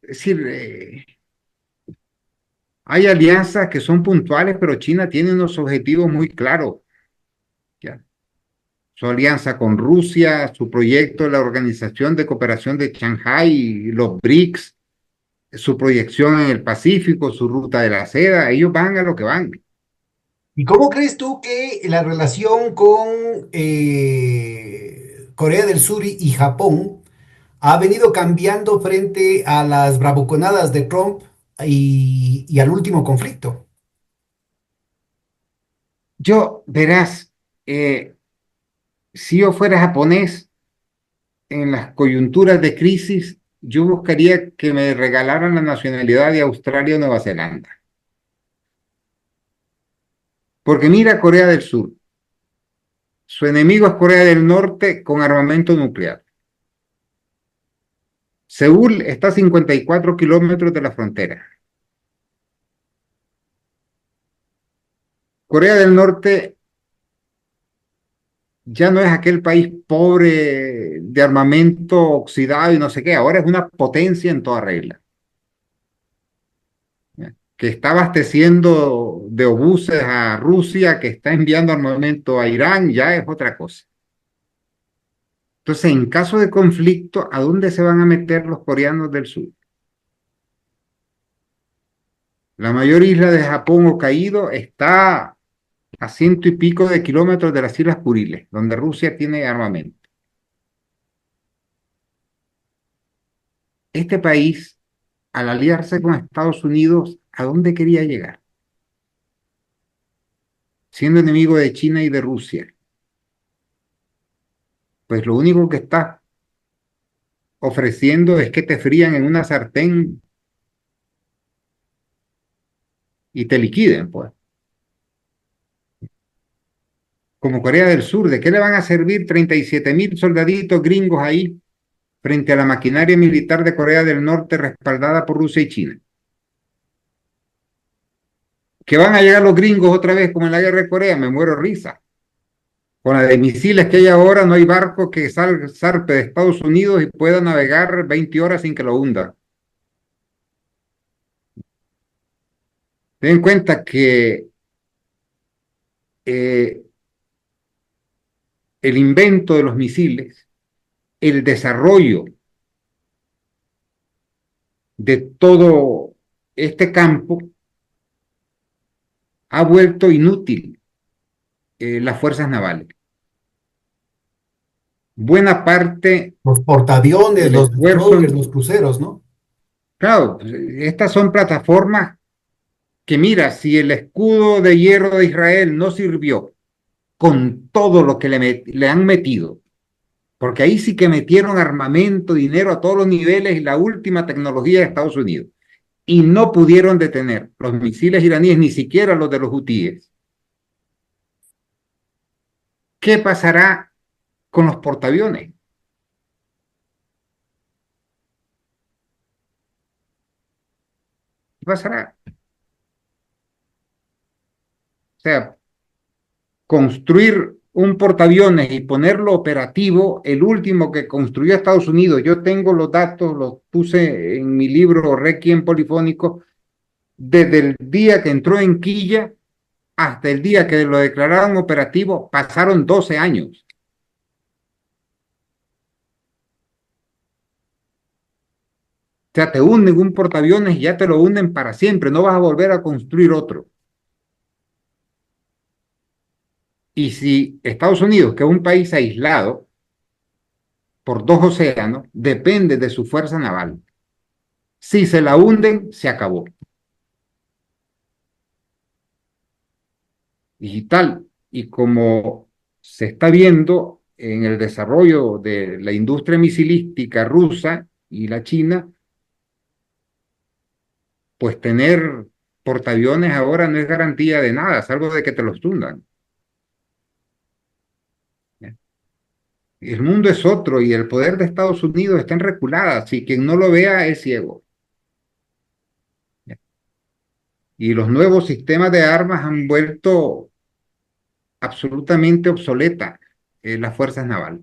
decir, hay alianzas que son puntuales, pero China tiene unos objetivos muy claros, ¿ya? Su alianza con Rusia, su proyecto de la Organización de Cooperación de Shanghái, los BRICS, su proyección en el Pacífico, su ruta de la seda, ellos van a lo que van. ¿Y cómo crees tú que la relación con Corea del Sur y Japón ha venido cambiando frente a las bravuconadas de Trump y al último conflicto? Yo, verás, eh, si yo fuera japonés, en las coyunturas de crisis, yo buscaría que me regalaran la nacionalidad de Australia o Nueva Zelanda. Porque mira Corea del Sur. Su enemigo es Corea del Norte con armamento nuclear. Seúl está a 54 kilómetros de la frontera. Corea del Norte ya no es aquel país pobre de armamento oxidado y no sé qué, ahora es una potencia en toda regla, ¿ya? Que está abasteciendo de obuses a Rusia, que está enviando armamento a Irán, ya es otra cosa. Entonces, en caso de conflicto, ¿a dónde se van a meter los coreanos del sur? La mayor isla de Japón, Hokkaido, está a ciento y pico de kilómetros de las Islas Kuriles, donde Rusia tiene armamento. Este país, al aliarse con Estados Unidos, ¿a dónde quería llegar? Siendo enemigo de China y de Rusia, pues lo único que está ofreciendo es que te frían en una sartén y te liquiden, pues. Como Corea del Sur, ¿de qué le van a servir 37.000 soldaditos gringos ahí frente a la maquinaria militar de Corea del Norte respaldada por Rusia y China? ¿Que van a llegar los gringos otra vez como en la guerra de Corea? Me muero risa. Con la de misiles que hay ahora, no hay barco que zarpe de Estados Unidos y pueda navegar 20 horas sin que lo hunda. Ten en cuenta que eh, el invento de los misiles, el desarrollo de todo este campo ha vuelto inútil las fuerzas navales. Buena parte Los portaaviones, del los destroyers, esfuerzo, los cruceros, ¿no? claro, estas son plataformas que mira, si el escudo de hierro de Israel no sirvió con todo lo que le han metido, porque ahí sí que metieron armamento, dinero a todos los niveles y la última tecnología de Estados Unidos, y no pudieron detener los misiles iraníes, ni siquiera los de los hutíes. ¿Qué pasará con los portaaviones? ¿Qué pasará? O sea, construir un portaaviones y ponerlo operativo, el último que construyó Estados Unidos, yo tengo los datos, los puse en mi libro Requiem Polifónico, desde el día que entró en Quilla hasta el día que lo declararon operativo, pasaron 12 años. O sea, te hunden un portaaviones y ya te lo hunden para siempre, no vas a volver a construir otro. Y si Estados Unidos, que es un país aislado por dos océanos, depende de su fuerza naval. Si se la hunden, se acabó. Digital. Y como se está viendo en el desarrollo de la industria misilística rusa y la china, pues tener portaaviones ahora no es garantía de nada, salvo de que te los tundan. El mundo es otro y el poder de Estados Unidos está en reculada. Si quien no lo vea es ciego. Y los nuevos sistemas de armas han vuelto absolutamente obsoleta las fuerzas navales.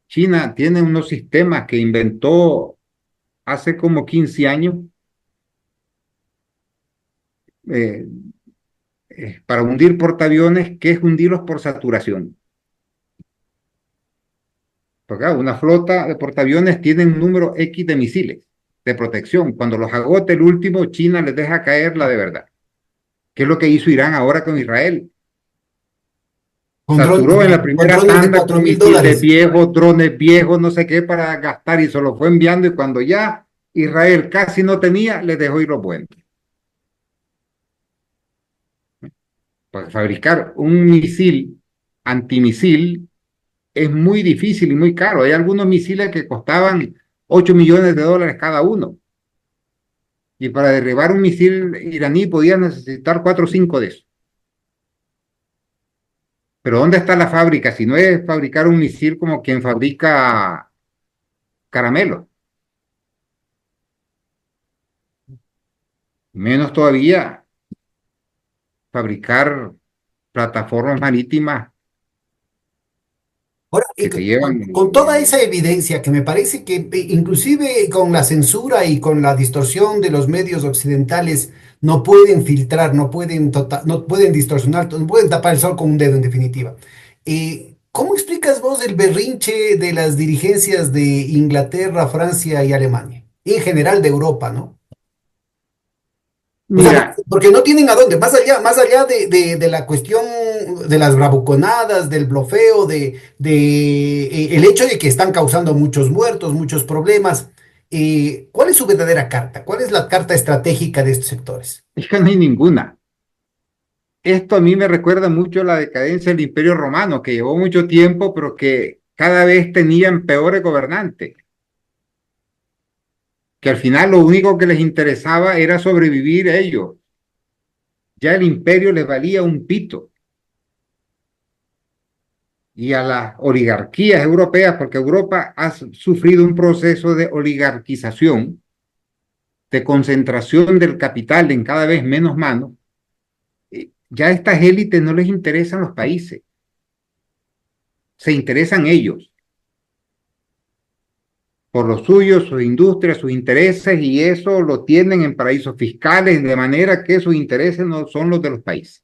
China tiene unos sistemas que inventó hace como 15 años eh, para hundir portaaviones, que es hundirlos por saturación. Porque una flota de portaaviones tiene un número X de misiles de protección. Cuando los agote el último, China les deja caer la de verdad. ¿Qué es lo que hizo Irán ahora con Israel? Saturó en la Con primera drones de tanda cuatro con mil misiles dólares. viejos, drones viejos, no sé qué, para gastar y se lo fue enviando. Y cuando ya Israel casi no tenía, les dejó ir los buenos. Para fabricar un misil antimisil es muy difícil y muy caro. Hay algunos misiles que costaban 8 millones de dólares cada uno. Y para derribar un misil iraní podían necesitar 4 o 5 de esos. Pero ¿dónde está la fábrica? Si no es fabricar un misil como quien fabrica caramelo, menos todavía fabricar plataformas marítimas Ahora, que te llevan. con toda esa evidencia que me parece que inclusive con la censura y con la distorsión de los medios occidentales no pueden filtrar, no pueden distorsionar, no pueden tapar el sol con un dedo en definitiva. ¿Cómo explicas vos el berrinche de las dirigencias de Inglaterra, Francia y Alemania? Y en general de Europa, ¿no? O sea, Mira, porque no tienen a dónde, más allá de la cuestión de las bravuconadas, del blofeo, el hecho de que están causando muchos muertos, muchos problemas. ¿Cuál es su verdadera carta? ¿Cuál es la carta estratégica de estos sectores? es que no hay ninguna. Esto a mí me recuerda mucho a la decadencia del Imperio Romano, que llevó mucho tiempo, pero que cada vez tenían peores gobernantes, que al final lo único que les interesaba era sobrevivir a ellos. Ya el imperio les valía un pito. Y a las oligarquías europeas, porque Europa ha sufrido un proceso de oligarquización, de concentración del capital en cada vez menos manos. Ya a estas élites no les interesan los países, se interesan ellos por los suyos, sus industrias, sus intereses, y eso lo tienen en paraísos fiscales, de manera que sus intereses no son los de los países.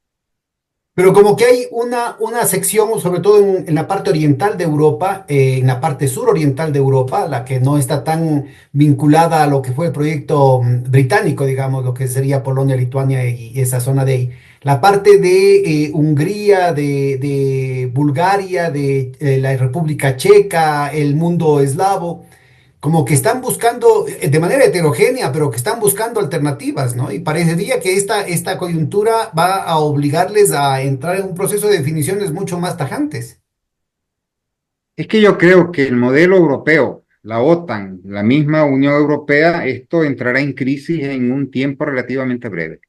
Pero como que hay una sección, sobre todo en la parte oriental de Europa, en la parte suroriental de Europa, la que no está tan vinculada a lo que fue el proyecto británico, digamos, lo que sería Polonia, Lituania y esa zona de ahí. La parte de Hungría, de Bulgaria, de la República Checa, el mundo eslavo como que están buscando de manera heterogénea, pero que están buscando alternativas, ¿no? Y parecería que esta coyuntura va a obligarles a entrar en un proceso de definiciones mucho más tajantes. Es que yo creo que el modelo europeo, la OTAN, la misma Unión Europea, esto entrará en crisis en un tiempo relativamente breve,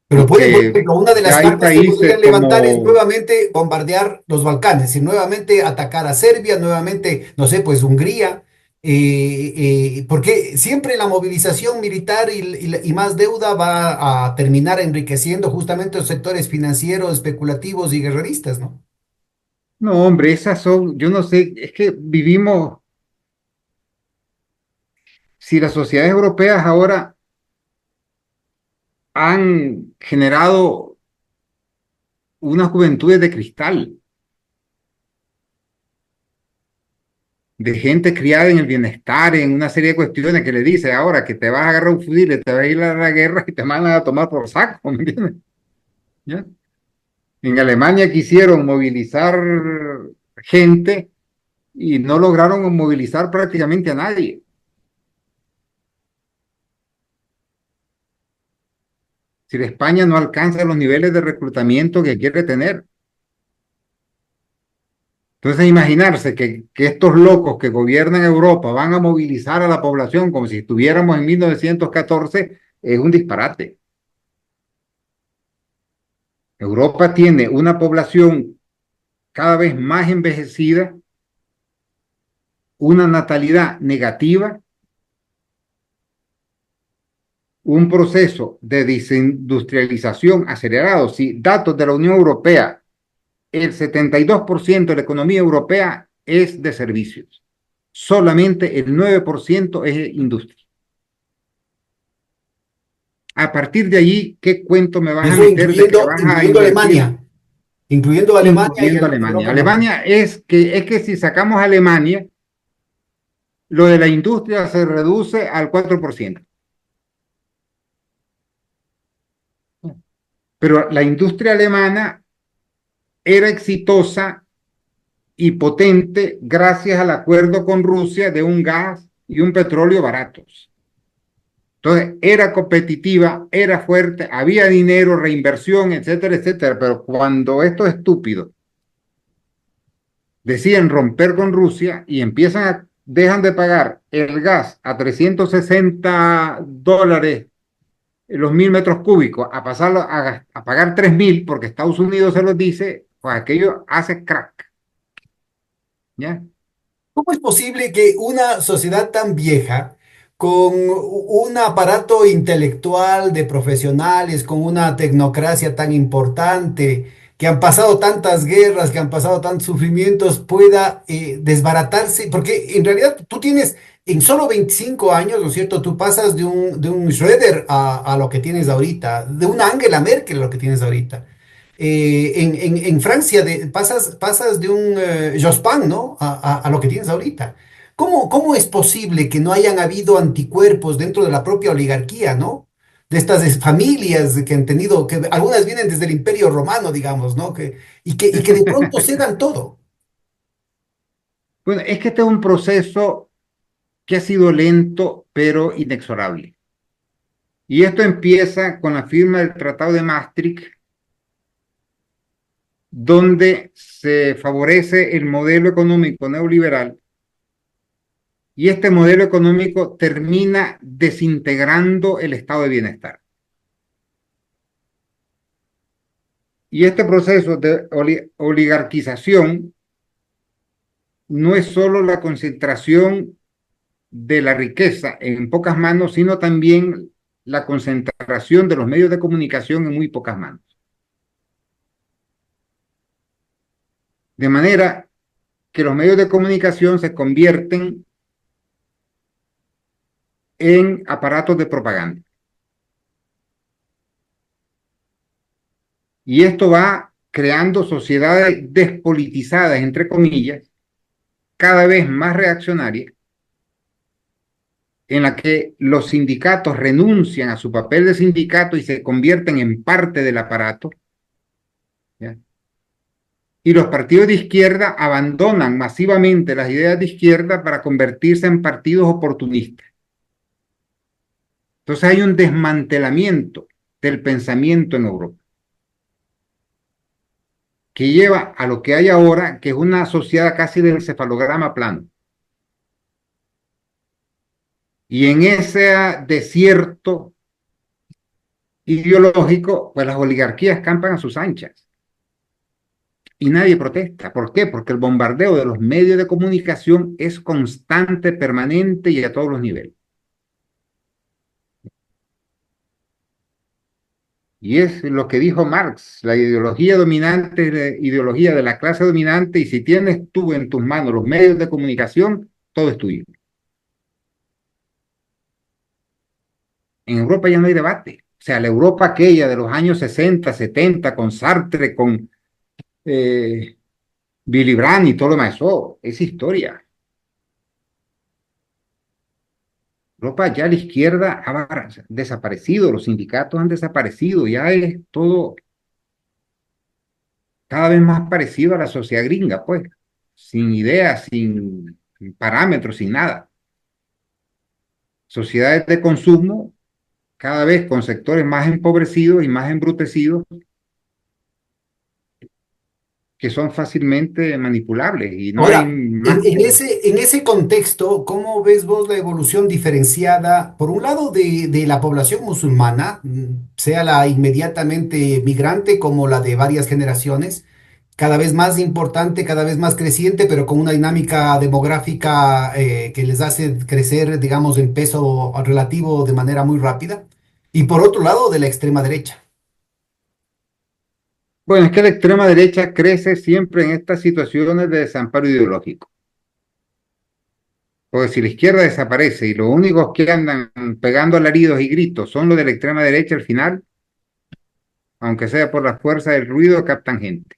Pero pueden, por porque ejemplo, una de las ya hay cartas que países podrían levantar es como, nuevamente bombardear los Balcanes y nuevamente atacar a Serbia, nuevamente, no sé, pues Hungría, porque siempre la movilización militar y más deuda va a terminar enriqueciendo justamente los sectores financieros, especulativos y guerreristas, ¿no? no, hombre, esas son, yo no sé, es que vivimos, si las sociedades europeas ahora han generado unas juventudes de cristal, de gente criada en el bienestar, en una serie de cuestiones que le dice ahora que te vas a agarrar un fusil, te vas a ir a la guerra y te van a tomar por saco, ¿me entiendes? ¿Ya? En Alemania quisieron movilizar gente y no lograron movilizar prácticamente a nadie. Si España no alcanza los niveles de reclutamiento que quiere tener. Entonces, imaginarse que estos locos que gobiernan Europa van a movilizar a la población como si estuviéramos en 1914 es un disparate. Europa tiene una población cada vez más envejecida, una natalidad negativa, un proceso de desindustrialización acelerado. Si datos de la Unión Europea, el 72% de la economía europea es de servicios, solamente el 9% es industria. A partir de allí, ¿qué cuento me vas a Eso meter de que vas a invertir, Incluyendo Alemania y incluyendo Alemania? Europa Norte. Alemania es que si sacamos a Alemania, lo de la industria se reduce al 4%. Pero la industria alemana era exitosa y potente gracias al acuerdo con Rusia de un gas y un petróleo baratos. Entonces, era competitiva, era fuerte, había dinero, reinversión, etcétera, etcétera. Pero cuando estos estúpidos deciden romper con Rusia y dejan de pagar el gas a $360 los 1.000 metros cúbicos a pasarlo a pagar 3.000 porque Estados Unidos se los dice, pues aquello hace crack, ¿ya? ¿Cómo es posible que una sociedad tan vieja, con un aparato intelectual de profesionales, con una tecnocracia tan importante, que han pasado tantas guerras, que han pasado tantos sufrimientos, pueda desbaratarse? Porque en realidad tú tienes, en solo 25 años, ¿no es cierto? Tú pasas de un Schröder a lo que tienes ahorita, de una Angela Merkel a lo que tienes ahorita. En Francia pasas de un Jospin, ¿no? A lo que tienes ahorita. ¿Cómo es posible que no hayan habido anticuerpos dentro de la propia oligarquía, ¿no? De estas familias que han tenido, que algunas vienen desde el Imperio Romano, digamos, ¿no? Y que de pronto cedan todo. Bueno, es que este es un proceso que ha sido lento pero inexorable. Y esto empieza con la firma del Tratado de Maastricht, donde se favorece el modelo económico neoliberal y este modelo económico termina desintegrando el estado de bienestar. Y este proceso de oligarquización no es solo la concentración de la riqueza en pocas manos, sino también la concentración de los medios de comunicación en muy pocas manos. De manera que los medios de comunicación se convierten en aparatos de propaganda. Y esto va creando sociedades despolitizadas, entre comillas, cada vez más reaccionarias, en la que los sindicatos renuncian a su papel de sindicato y se convierten en parte del aparato, ¿ya? Y los partidos de izquierda abandonan masivamente las ideas de izquierda para convertirse en partidos oportunistas. Entonces hay un desmantelamiento del pensamiento en Europa, que lleva a lo que hay ahora, que es una sociedad casi del encefalograma plano. Y en ese desierto ideológico, pues las oligarquías campan a sus anchas y nadie protesta. ¿Por qué? Porque el bombardeo de los medios de comunicación es constante, permanente y a todos los niveles. Y es lo que dijo Marx, la ideología dominante es la ideología de la clase dominante y si tienes tú en tus manos los medios de comunicación, todo es tuyo. En Europa ya no hay debate. O sea, la Europa aquella de los años 60, 70, con Sartre, con eh, Willy Brandt y todo lo demás, eso es historia. Europa ya la izquierda ha desaparecido, los sindicatos han desaparecido, ya es todo cada vez más parecido a la sociedad gringa, pues, sin ideas, sin parámetros, sin nada. Sociedades de consumo, cada vez con sectores más empobrecidos y más embrutecidos, que son fácilmente manipulables y no hay Ahora, más. en ese contexto, ¿cómo ves vos la evolución diferenciada, por un lado, de la población musulmana, sea la inmediatamente migrante como la de varias generaciones, cada vez más importante, cada vez más creciente, pero con una dinámica demográfica que les hace crecer, digamos, en peso relativo de manera muy rápida? Y por otro lado, de la extrema derecha. Bueno, es que la extrema derecha crece siempre en estas situaciones de desamparo ideológico. Porque si la izquierda desaparece y los únicos que andan pegando alaridos y gritos son los de la extrema derecha, al final, aunque sea por la fuerza del ruido, captan gente.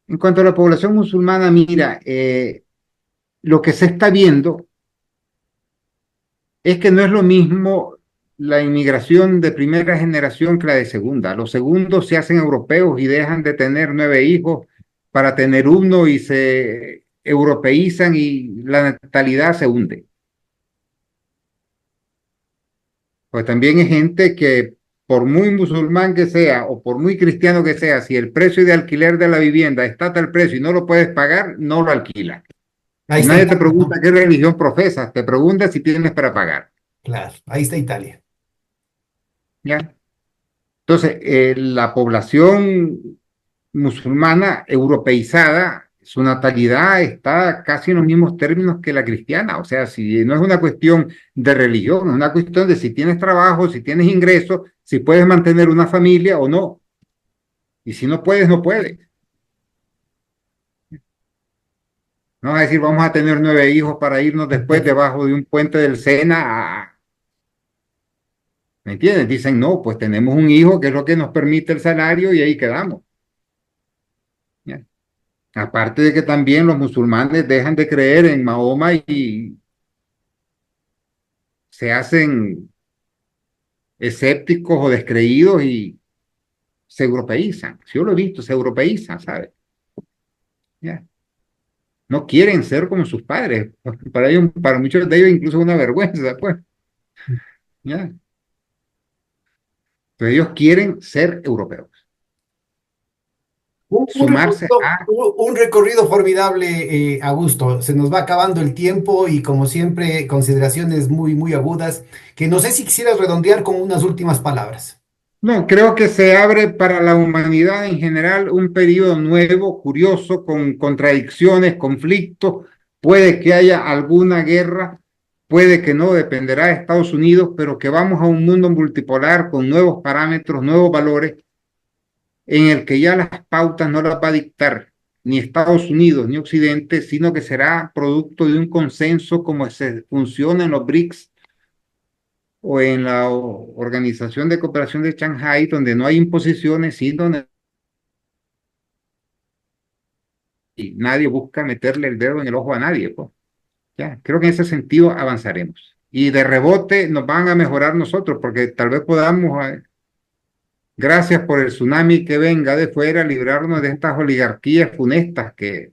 En cuanto a la población musulmana, mira, lo que se está viendo es que no es lo mismo la inmigración de primera generación que la de segunda. Los segundos se hacen europeos y dejan de tener 9 hijos para tener uno y se europeizan y la natalidad se hunde. Pues también hay gente que por muy musulmán que sea o por muy cristiano que sea, si el precio de alquiler de la vivienda está a tal precio y no lo puedes pagar, no lo alquila. Ahí Y está nadie te Italia, pregunta ¿no? qué religión profesas, te pregunta si tienes para pagar. Claro, ahí está Italia. ¿ya? Entonces, la población musulmana europeizada, su natalidad está casi en los mismos términos que la cristiana. O sea, si no es una cuestión de religión, es una cuestión de si tienes trabajo, si tienes ingresos, si puedes mantener una familia o no. Y si no puedes, no puedes. No vas a decir, vamos a tener 9 hijos para irnos después debajo de un puente del Sena. ¿Me entiendes? Dicen, no, pues tenemos un hijo que es lo que nos permite el salario y ahí quedamos. ¿Ya? Aparte de que también los musulmanes dejan de creer en Mahoma y se hacen escépticos o descreídos y se europeizan. Si yo lo he visto, se europeizan, ¿sabes? ¿Ya? No quieren ser como sus padres. Para ellos, para muchos de ellos incluso es una vergüenza, pues. ¿Ya? Entonces ellos quieren ser europeos. Sumarse a... Un recorrido formidable, Augusto. Se nos va acabando el tiempo y como siempre, consideraciones muy, muy agudas, que no sé si quisieras redondear con unas últimas palabras. No, creo que se abre para la humanidad en general un periodo nuevo, curioso, con contradicciones, conflictos. Puede que haya alguna guerra, puede que no, dependerá de Estados Unidos, pero que vamos a un mundo multipolar con nuevos parámetros, nuevos valores, en el que ya las pautas no las va a dictar ni Estados Unidos ni Occidente, sino que será producto de un consenso como se funciona en los BRICS o en la Organización de Cooperación de Shanghái, donde no hay imposiciones, sino y nadie busca meterle el dedo en el ojo a nadie, pues. Ya, creo que en ese sentido avanzaremos. Y de rebote nos van a mejorar nosotros, porque tal vez podamos, gracias por el tsunami que venga de fuera, librarnos de estas oligarquías funestas que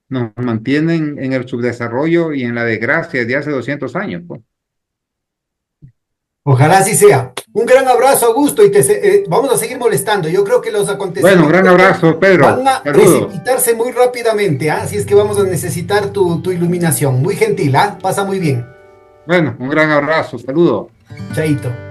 nos mantienen en el subdesarrollo y en la desgracia desde hace 200 años, pues. Ojalá así sea. Un gran abrazo, Augusto, y vamos a seguir molestando. Yo creo que los Bueno, un gran acontecimientos abrazo, van Pedro. a Saludos. precipitarse muy rápidamente, ¿ah? Así es que vamos a necesitar tu iluminación. Muy gentil, ¿ah? Pasa muy bien. Bueno, un gran abrazo, saludos. Chaito.